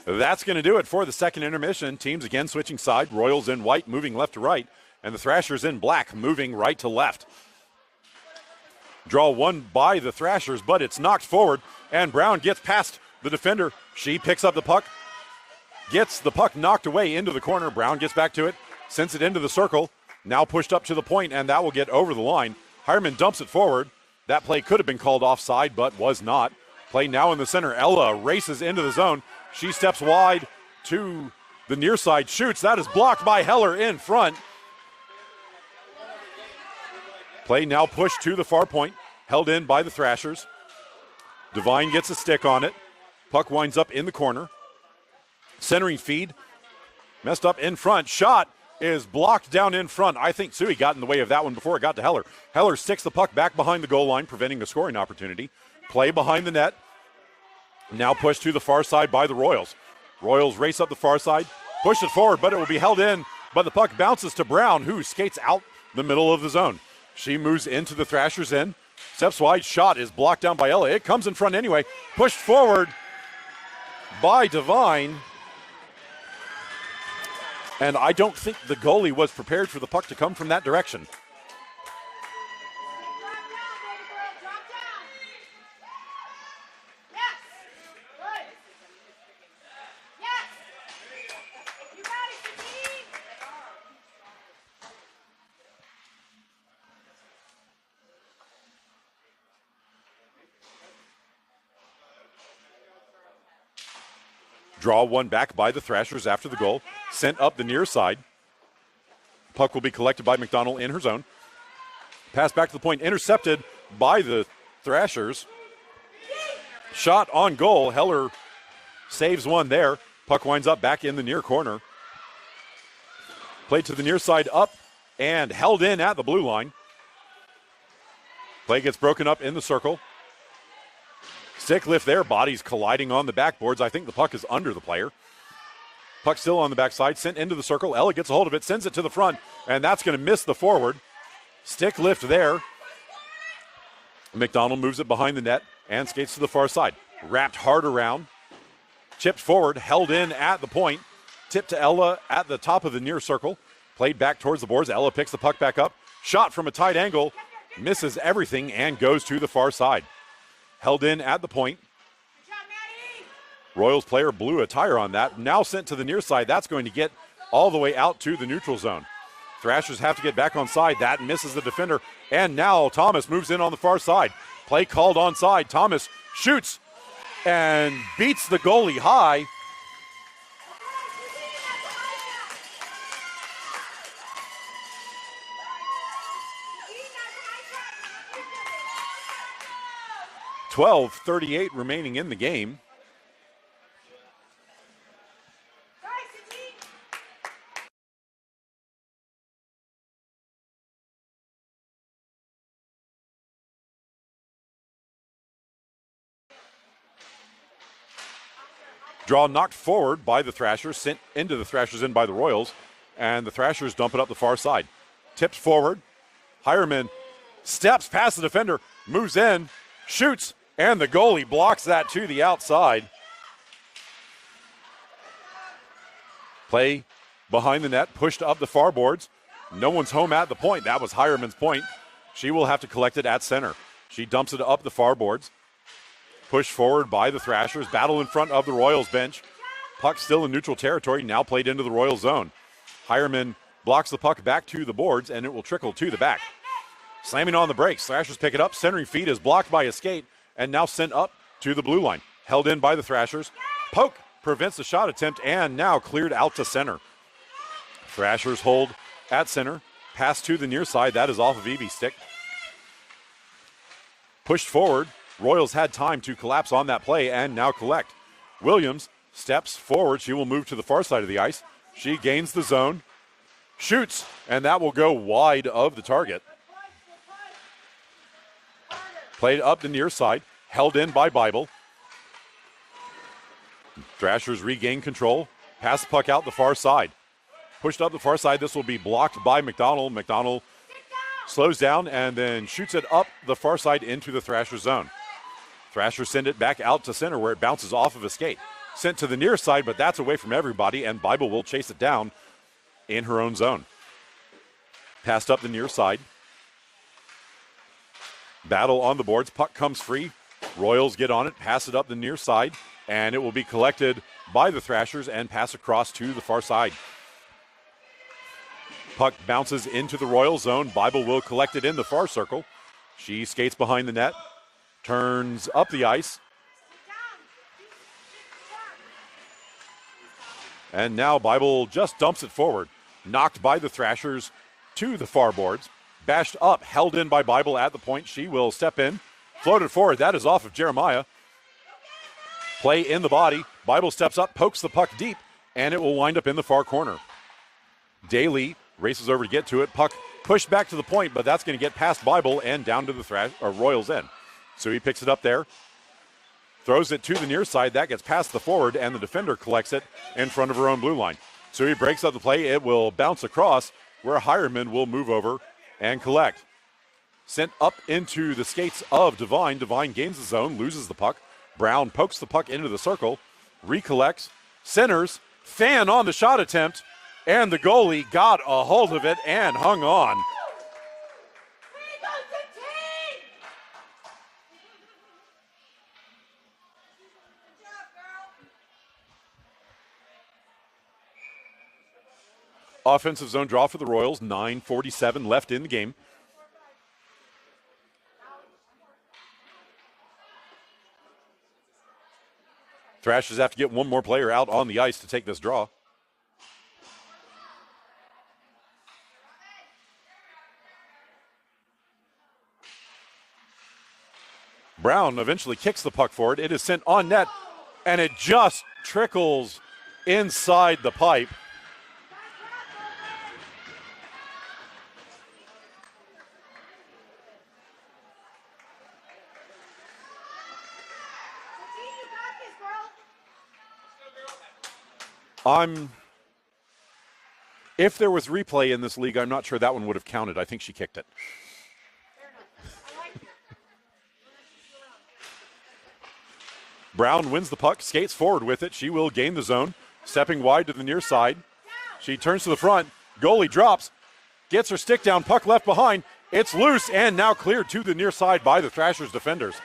That's going to do it for the second intermission. Teams again switching side. Royals in white moving left to right, and the Thrashers in black moving right to left. Draw one by the Thrashers, but it's knocked forward, and Brown gets past the defender. She picks up the puck, gets the puck knocked away into the corner. Brown gets back to it, sends it into the circle, now pushed up to the point, and that will get over the line. Hireman dumps it forward. That play could have been called offside, but was not. Play now in the center. Ella races into the zone. She steps wide to the near side, shoots. That is blocked by Heller in front. Play now pushed to the far point, held in by the Thrashers. Devine gets a stick on it. Puck winds up in the corner. Centering feed, messed up in front. Shot is blocked down in front. I think Suey got in the way of that one before it got to Heller. Heller sticks the puck back behind the goal line, preventing a scoring opportunity. Play behind the net. Now pushed to the far side by the Royals. Royals race up the far side, push it forward, but it will be held in. But the puck bounces to Brown, who skates out the middle of the zone. She moves into the Thrashers end. Steps wide, shot is blocked down by Ella. It comes in front anyway. Pushed forward by Devine. And I don't think the goalie was prepared for the puck to come from that direction. Draw one back by the Thrashers after the goal. Sent up the near side. Puck will be collected by McDonald in her zone. Pass back to the point, intercepted by the Thrashers. Shot on goal. Heller saves one there. Puck winds up back in the near corner. Played to the near side, up and held in at the blue line. Play gets broken up in the circle. Stick lift there, bodies colliding on the backboards. I think the puck is under the player. Puck still on the backside, sent into the circle. Ella gets a hold of it, sends it to the front, and that's going to miss the forward. Stick lift there. McDonald moves it behind the net and skates to the far side. Wrapped hard around. Chipped forward, held in at the point. Tipped to Ella at the top of the near circle. Played back towards the boards. Ella picks the puck back up. Shot from a tight angle. Misses everything and goes to the far side. Held in at the point. Royals player blew a tire on that. Now sent to the near side. That's going to get all the way out to the neutral zone. Thrashers have to get back on side. That misses the defender. And now Thomas moves in on the far side. Play called onside. Thomas shoots and beats the goalie high. .12:38 remaining in the game. Draw knocked forward by the Thrashers, sent into the Thrashers in by the Royals, and the Thrashers dump it up the far side. Tips forward. Hireman steps past the defender, moves in, shoots, and the goalie blocks that to the outside. Play behind the net, pushed up the far boards. No one's home at the point. That was Hireman's point. She will have to collect it at center. She dumps it up the far boards. Pushed forward by the Thrashers. Battle in front of the Royals bench. Puck still in neutral territory, now played into the Royals zone. Hireman blocks the puck back to the boards, and it will trickle to the back. Slamming on the brakes. Thrashers pick it up. Centering feed is blocked by a skate, and now sent up to the blue line. Held in by the Thrashers. Poke prevents the shot attempt, and now cleared out to center. Thrashers hold at center. Pass to the near side. That is off of Evie's stick. Pushed forward. Royals had time to collapse on that play and now collect. Williams steps forward. She will move to the far side of the ice. She gains the zone. Shoots, and that will go wide of the target. Played up the near side. Held in by Bible. Thrashers regain control. Pass the puck out the far side. Pushed up the far side. This will be blocked by McDonald. McDonald slows down and then shoots it up the far side into the Thrasher zone. Thrashers send it back out to center where it bounces off of a skate. Sent to the near side, but that's away from everybody, and Bible will chase it down in her own zone. Passed up the near side. Battle on the boards. Puck comes free. Royals get on it, pass it up the near side, and it will be collected by the Thrashers and pass across to the far side. Puck bounces into the Royal zone. Bible will collect it in the far circle. She skates behind the net, turns up the ice. And now Bible just dumps it forward. Knocked by the Thrashers to the far boards. Bashed up, held in by Bible at the point. She will step in. Floated forward. That is off of Jeremiah. Play in the body. Bible steps up, pokes the puck deep, and it will wind up in the far corner. Daly races over to get to it. Puck pushed back to the point, but that's going to get past Bible and down to the Royals end. So he picks it up there. Throws it to the near side. That gets past the forward, and the defender collects it in front of her own blue line. So he breaks up the play. It will bounce across where Hireman will move over and collect. Sent up into the skates of Devine. Devine gains the zone, loses the puck. Brown pokes the puck into the circle, recollects, centers, fan on the shot attempt, and the goalie got a hold of it and hung on. Offensive zone draw for the Royals, 9:47 left in the game. Thrashers have to get one more player out on the ice to take this draw. Brown eventually kicks the puck forward. It is sent on net, and it just trickles inside the pipe. If there was replay in this league, I'm not sure that one would have counted. I think she kicked it. Brown wins the puck, skates forward with it. She will gain the zone, stepping wide to the near side. She turns to the front. Goalie drops, gets her stick down, puck left behind. It's loose and now cleared to the near side by the Thrashers defenders.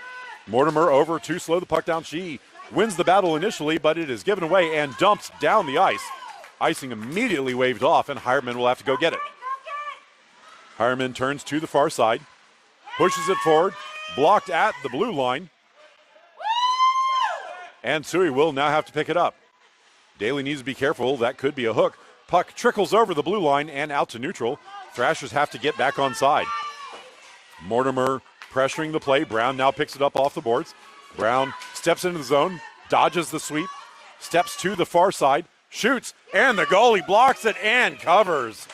Mortimer over to slow the puck down. She wins the battle initially, but it is given away and dumped down the ice. Icing immediately waved off, and Hireman will have to go get it. Hireman turns to the far side, pushes it forward, blocked at the blue line, and Sui will now have to pick it up. Daly needs to be careful. That could be a hook. Puck trickles over the blue line and out to neutral. Thrashers have to get back on side. Mortimer pressuring the play. Brown now picks it up off the boards. Brown steps into the zone, dodges the sweep, steps to the far side, shoots, and the goalie blocks it and covers.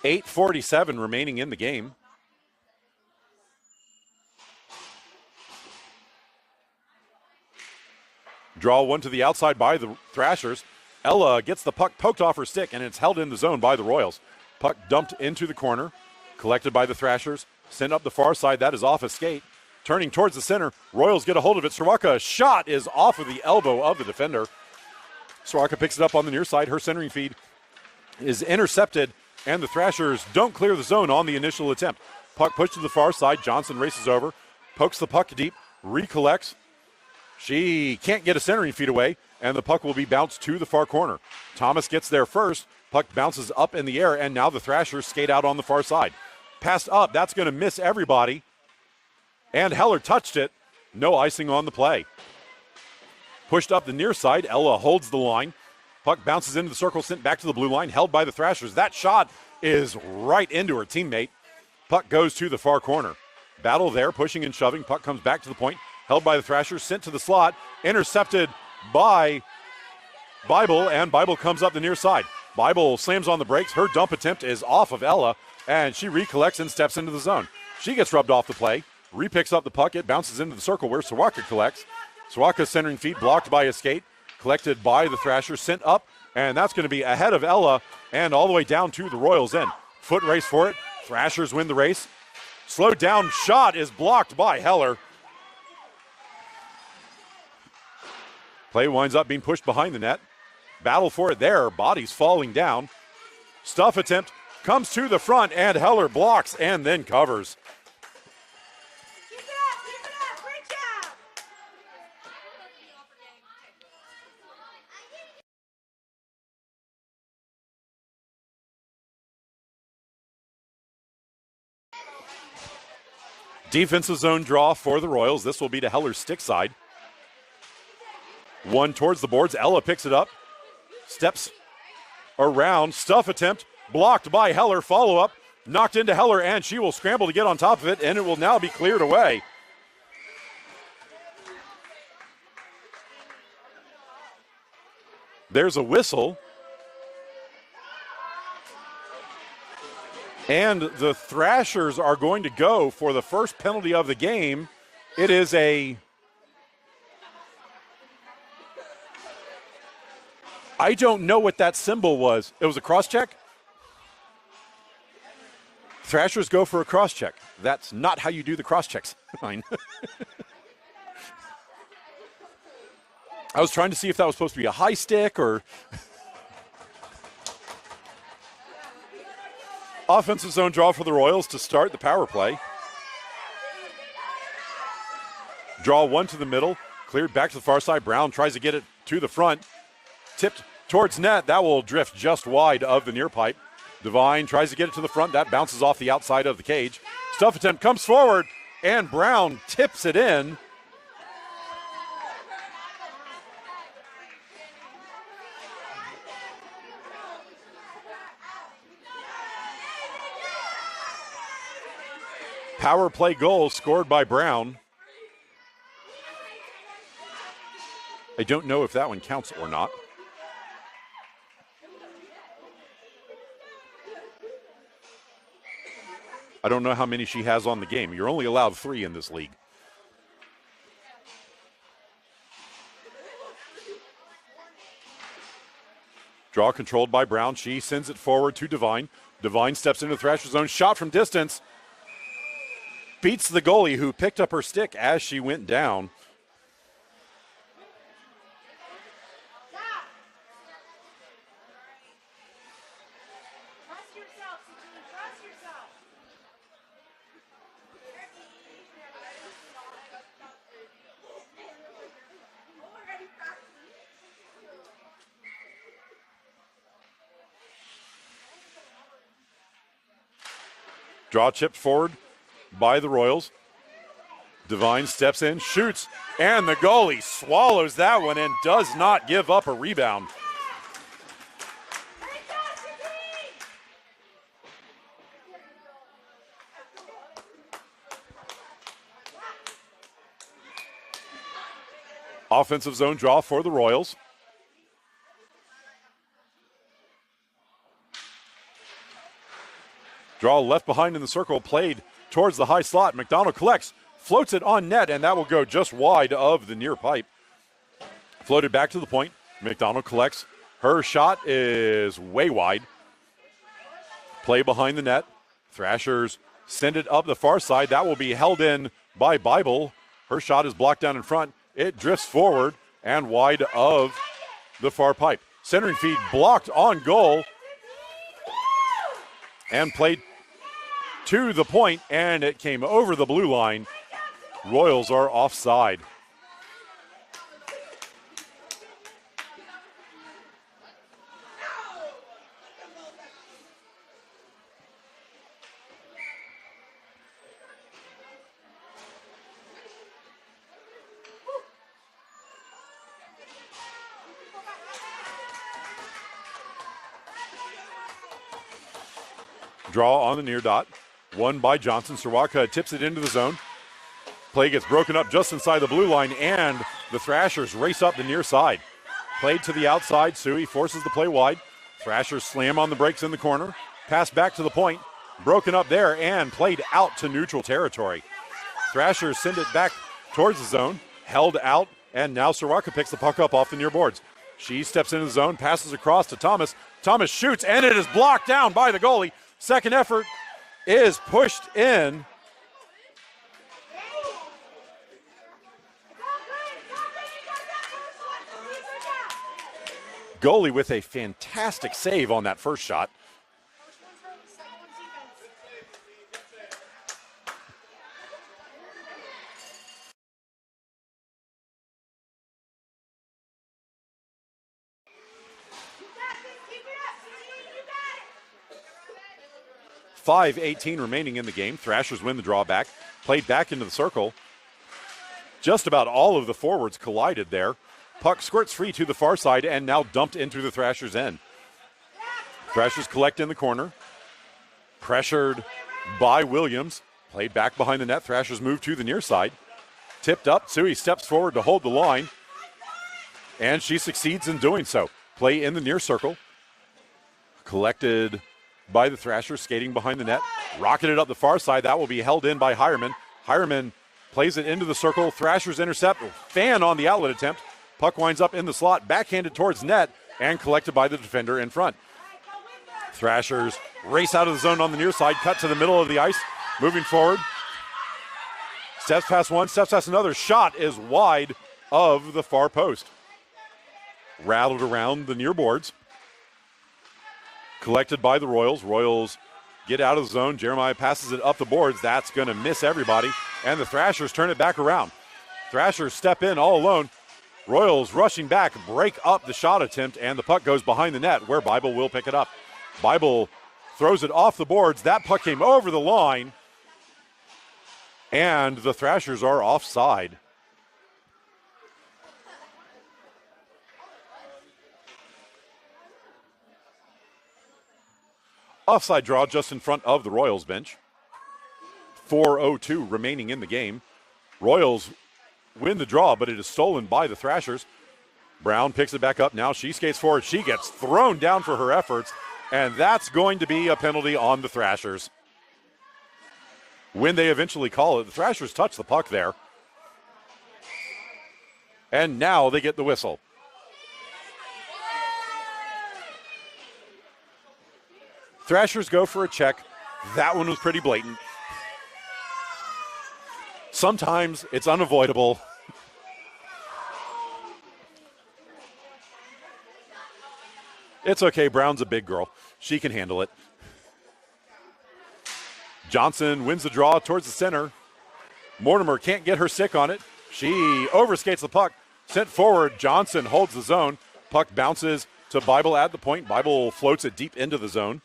8:47 remaining in the game. Draw one to the outside by the Thrashers. Ella gets the puck poked off her stick, and it's held in the zone by the Royals. Puck dumped into the corner, collected by the Thrashers, sent up the far side. That is off a skate. Turning towards the center, Royals get a hold of it. Soroka's shot is off of the elbow of the defender. Soroka picks it up on the near side. Her centering feed is intercepted, and the Thrashers don't clear the zone on the initial attempt. Puck pushed to the far side. Johnson races over, pokes the puck deep, recollects. She can't get a centering feed away, and the puck will be bounced to the far corner. Thomas gets there first. Puck bounces up in the air, and now the Thrashers skate out on the far side. Passed up. That's going to miss everybody. And Heller touched it. No icing on the play. Pushed up the near side. Ella holds the line. Puck bounces into the circle, sent back to the blue line, held by the Thrashers. That shot is right into her teammate. Puck goes to the far corner. Battle there, pushing and shoving. Puck comes back to the point. Held by the Thrashers, sent to the slot, intercepted by Bible, and Bible comes up the near side. Bible slams on the brakes. Her dump attempt is off of Ella, and she recollects and steps into the zone. She gets rubbed off the play, repicks up the puck. It bounces into the circle where Soroka collects. Soroka's centering feed blocked by a skate, collected by the Thrashers, sent up, and that's going to be ahead of Ella and all the way down to the Royals' end. Foot race for it. Thrashers win the race. Slowed down shot is blocked by Heller. Play winds up being pushed behind the net. Battle for it there. Bodies falling down. Stuff attempt comes to the front, and Heller blocks and then covers.
Keep it up, great job.
Defensive zone draw for the Royals. This will be to Heller's stick side. One towards the boards. Ella picks it up. Steps around. Stuff attempt. Blocked by Heller. Follow up. Knocked into Heller, and she will scramble to get on top of it, and it will now be cleared away. There's a whistle. And the Thrashers are going to go for the first penalty of the game. It is I don't know what that symbol was. It was a cross check? Thrashers go for a cross check. That's not how you do the cross checks. Fine. I was trying to see if that was supposed to be a high stick or... Offensive zone draw for the Royals to start the power play. Draw one to the middle. Cleared back to the far side. Brown tries to get it to the front. Tipped towards net. That will drift just wide of the near pipe. Devine tries to get it to the front. That bounces off the outside of the cage. Stuff attempt comes forward, and Brown tips it in. Power play goal scored by Brown. I don't know if that one counts or not. I don't know how many she has on the game. You're only allowed 3 in this league. Draw controlled by Brown. She sends it forward to Devine. Devine steps into the Thrasher zone. Shot from distance. Beats the goalie, who picked up her stick as she went down.
Trust yourself, Cecily, trust yourself.
Draw chipped forward by the Royals. Devine steps in, shoots, and the goalie swallows that one and does not give up a rebound.
Great job, Cecily.
Offensive zone draw for the Royals. Draw left behind in the circle, played towards the high slot. McDonald collects, floats it on net, and that will go just wide of the near pipe. Floated back to the point. McDonald collects. Her shot is way wide. Play behind the net. Thrashers send it up the far side. That will be held in by Bible. Her shot is blocked down in front. It drifts forward and wide of the far pipe. Centering feed blocked on goal and played to the point, and it came over the blue line. Royals are offside. Draw on the near dot. Won by Johnson. Sorwaka tips it into the zone. Play gets broken up just inside the blue line, and the Thrashers race up the near side. Played to the outside. Suey forces the play wide. Thrashers slam on the brakes in the corner. Pass back to the point. Broken up there and played out to neutral territory. Thrashers send it back towards the zone. Held out, and now Sorwaka picks the puck up off the near boards. She steps into the zone, passes across to Thomas. Thomas shoots, and it is blocked down by the goalie. Second effort is pushed in. Goalie with a fantastic save on that first shot.
Keep it up, Susie. You got it.
5:18 remaining in the game. Thrashers win the draw back. Played back into the circle. Just about all of the forwards collided there. Puck squirts free to the far side and now dumped into the Thrashers' end. Thrashers collect in the corner. Pressured by Williams. Played back behind the net. Thrashers move to the near side. Tipped up. Suey steps forward to hold the line. And she succeeds in doing so. Play in the near circle. Collected by the Thrashers, skating behind the net. Rocketed up the far side. That will be held in by Hireman. Hireman plays it into the circle. Thrashers intercept. Fan on the outlet attempt. Puck winds up in the slot, backhanded towards net, and collected by the defender in front. Thrashers race out of the zone on the near side, cut to the middle of the ice, moving forward. Steps past one, steps past another. Shot is wide of the far post. Rattled around the near boards. Collected by the Royals. Royals get out of the zone. Jeremiah passes it up the boards. That's going to miss everybody. And the Thrashers turn it back around. Thrashers step in all alone. Royals rushing back, break up the shot attempt, and the puck goes behind the net where Bible will pick it up. Bible throws it off the boards. That puck came over the line, and the Thrashers are offside. Offside draw just in front of the Royals bench. 4:02 remaining in the game. Royals win the draw, but it is stolen by the Thrashers. Brown picks it back up. Now she skates forward. She gets thrown down for her efforts, and that's going to be a penalty on the Thrashers. When they eventually call it, the Thrashers touch the puck there. And now they get the whistle. Thrashers go for a check. That one was pretty blatant. Sometimes it's unavoidable. It's okay, Brown's a big girl. She can handle it. Johnson wins the draw towards the center. Mortimer can't get her stick on it. She overskates the puck. Sent forward, Johnson holds the zone. Puck bounces to Bible at the point. Bible floats it deep into the zone.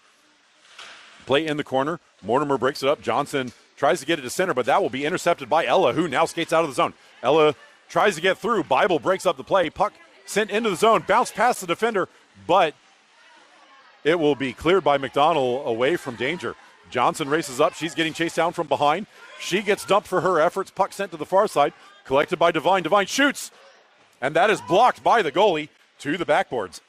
Play in the corner. Mortimer breaks it up. Johnson tries to get it to center, but that will be intercepted by Ella, who now skates out of the zone. Ella tries to get through. Bible breaks up the play. Puck sent into the zone. Bounced past the defender, but it will be cleared by McDonald away from danger. Johnson races up. She's getting chased down from behind. She gets dumped for her efforts. Puck sent to the far side. Collected by Devine. Devine shoots, and that is blocked by the goalie to the backboards.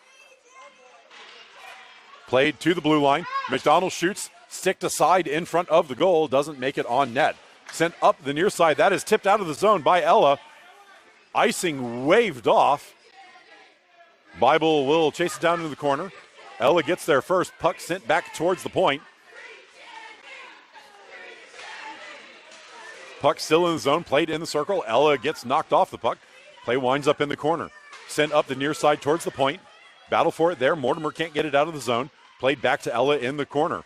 Played to the blue line. McDonald shoots, sticked aside in front of the goal, doesn't make it on net. Sent up the near side. That is tipped out of the zone by Ella. Icing waved off. Bible will chase it down into the corner. Ella gets there first. Puck sent back towards the point. Puck still in the zone, played in the circle. Ella gets knocked off the puck. Play winds up in the corner. Sent up the near side towards the point. Battle for it there. Mortimer can't get it out of the zone. Played back to Ella in the corner.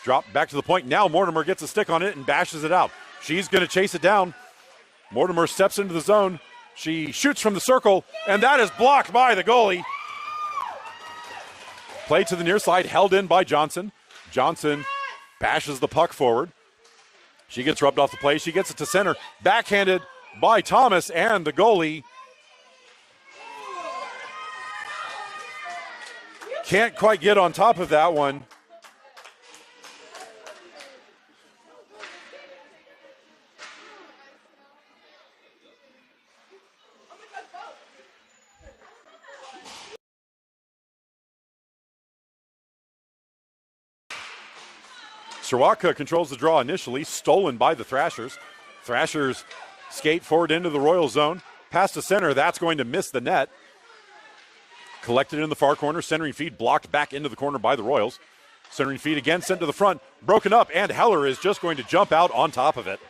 Drop back to the point. Now Mortimer gets a stick on it and bashes it out. She's going to chase it down. Mortimer steps into the zone. She shoots from the circle, and that is blocked by the goalie. Play to the near side, held in by Johnson. Johnson bashes the puck forward. She gets rubbed off the play. She gets it to center. Backhanded by Thomas, and the goalie can't quite get on top of that one. Sirwaka controls the draw initially, stolen by the Thrashers. Thrashers skate forward into the Royal zone. Pass to center, that's going to miss the net. Collected in the far corner, centering feed blocked back into the corner by the Royals. Centering feed again, sent to the front, broken up, and Heller is just going to jump out on top of it.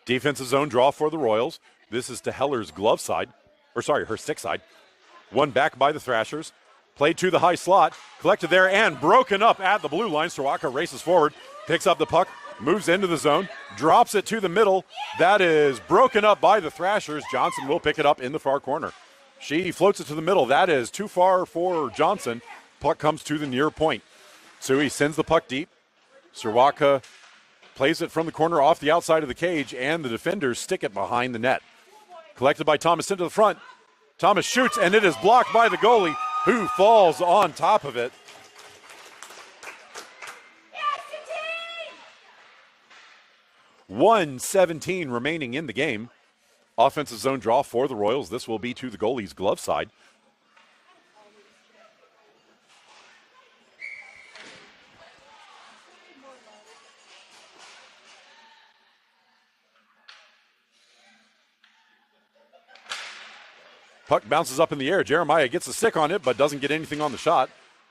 Defensive zone draw for the Royals. This is to Heller's glove side, her stick side. One back by the Thrashers. Played to the high slot, collected there and broken up at the blue line. Sirwaka races forward, picks up the puck, moves into the zone, drops it to the middle. That is broken up by the Thrashers. Johnson will pick it up in the far corner. She floats it to the middle. That is too far for Johnson. Puck comes to the near point. Sui sends the puck deep. Sirwaka plays it from the corner off the outside of the cage, and the defenders stick it behind the net. Collected by Thomas into the front. Thomas shoots, and it is blocked by the goalie, who falls on top of it. 1:17 remaining in the game. Offensive zone draw for the Royals. This will be to the goalie's glove side. Puck bounces up in the air. Jeremiah gets a stick on it, but doesn't get anything on the shot.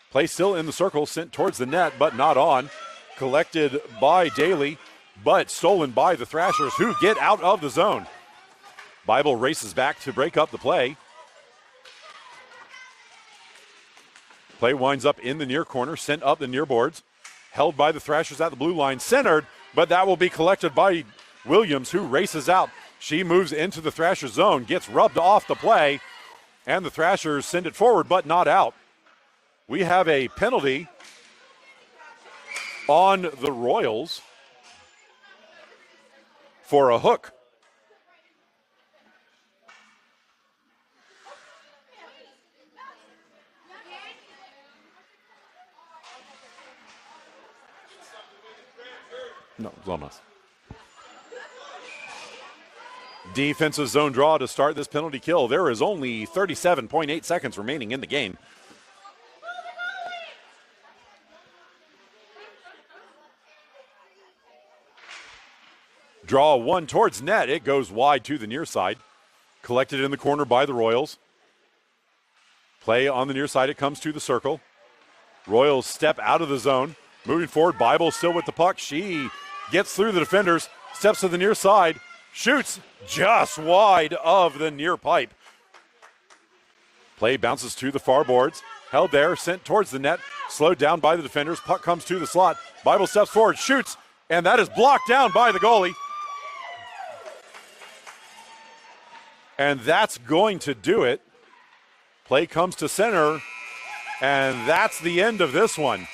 Play still in the circle, sent towards the net, but not on. Collected by Daly, but stolen by the Thrashers, who get out of the zone. Bible races back to break up the play. Play winds up in the near corner, sent up the near boards. Held by the Thrashers at the blue line, centered, but that will be collected by Williams, who races out. She moves into the Thrashers zone, gets rubbed off the play, and the Thrashers send it forward, but not out. We have a penalty on the Royals for a hook. No, it's on us. Defensive zone draw to start this penalty kill. There is only 37.8 seconds remaining in the game. Draw one towards net. It goes wide to the near side. Collected in the corner by the Royals. Play on the near side. It comes to the circle. Royals step out of the zone. Moving forward. Bible still with the puck. She gets through the defenders. Steps to the near side. Shoots just wide of the near pipe. Play bounces to the far boards. Held there, sent towards the net. Slowed down by the defenders. Puck comes to the slot. Bible steps forward, shoots, and that is blocked down by the goalie. And that's going to do it. Play comes to center, and that's the end of this one.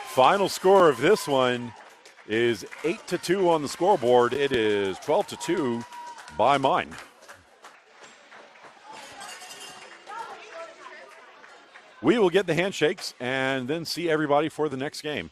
Final score of this one is 8-2 on the scoreboard. It is 12-2 by mine. We will get the handshakes and then see everybody for the next game.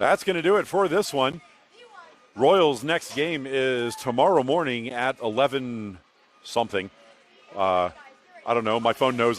That's going to do it for this one. Royals' next game is tomorrow morning at 11 something. I don't know. My phone knows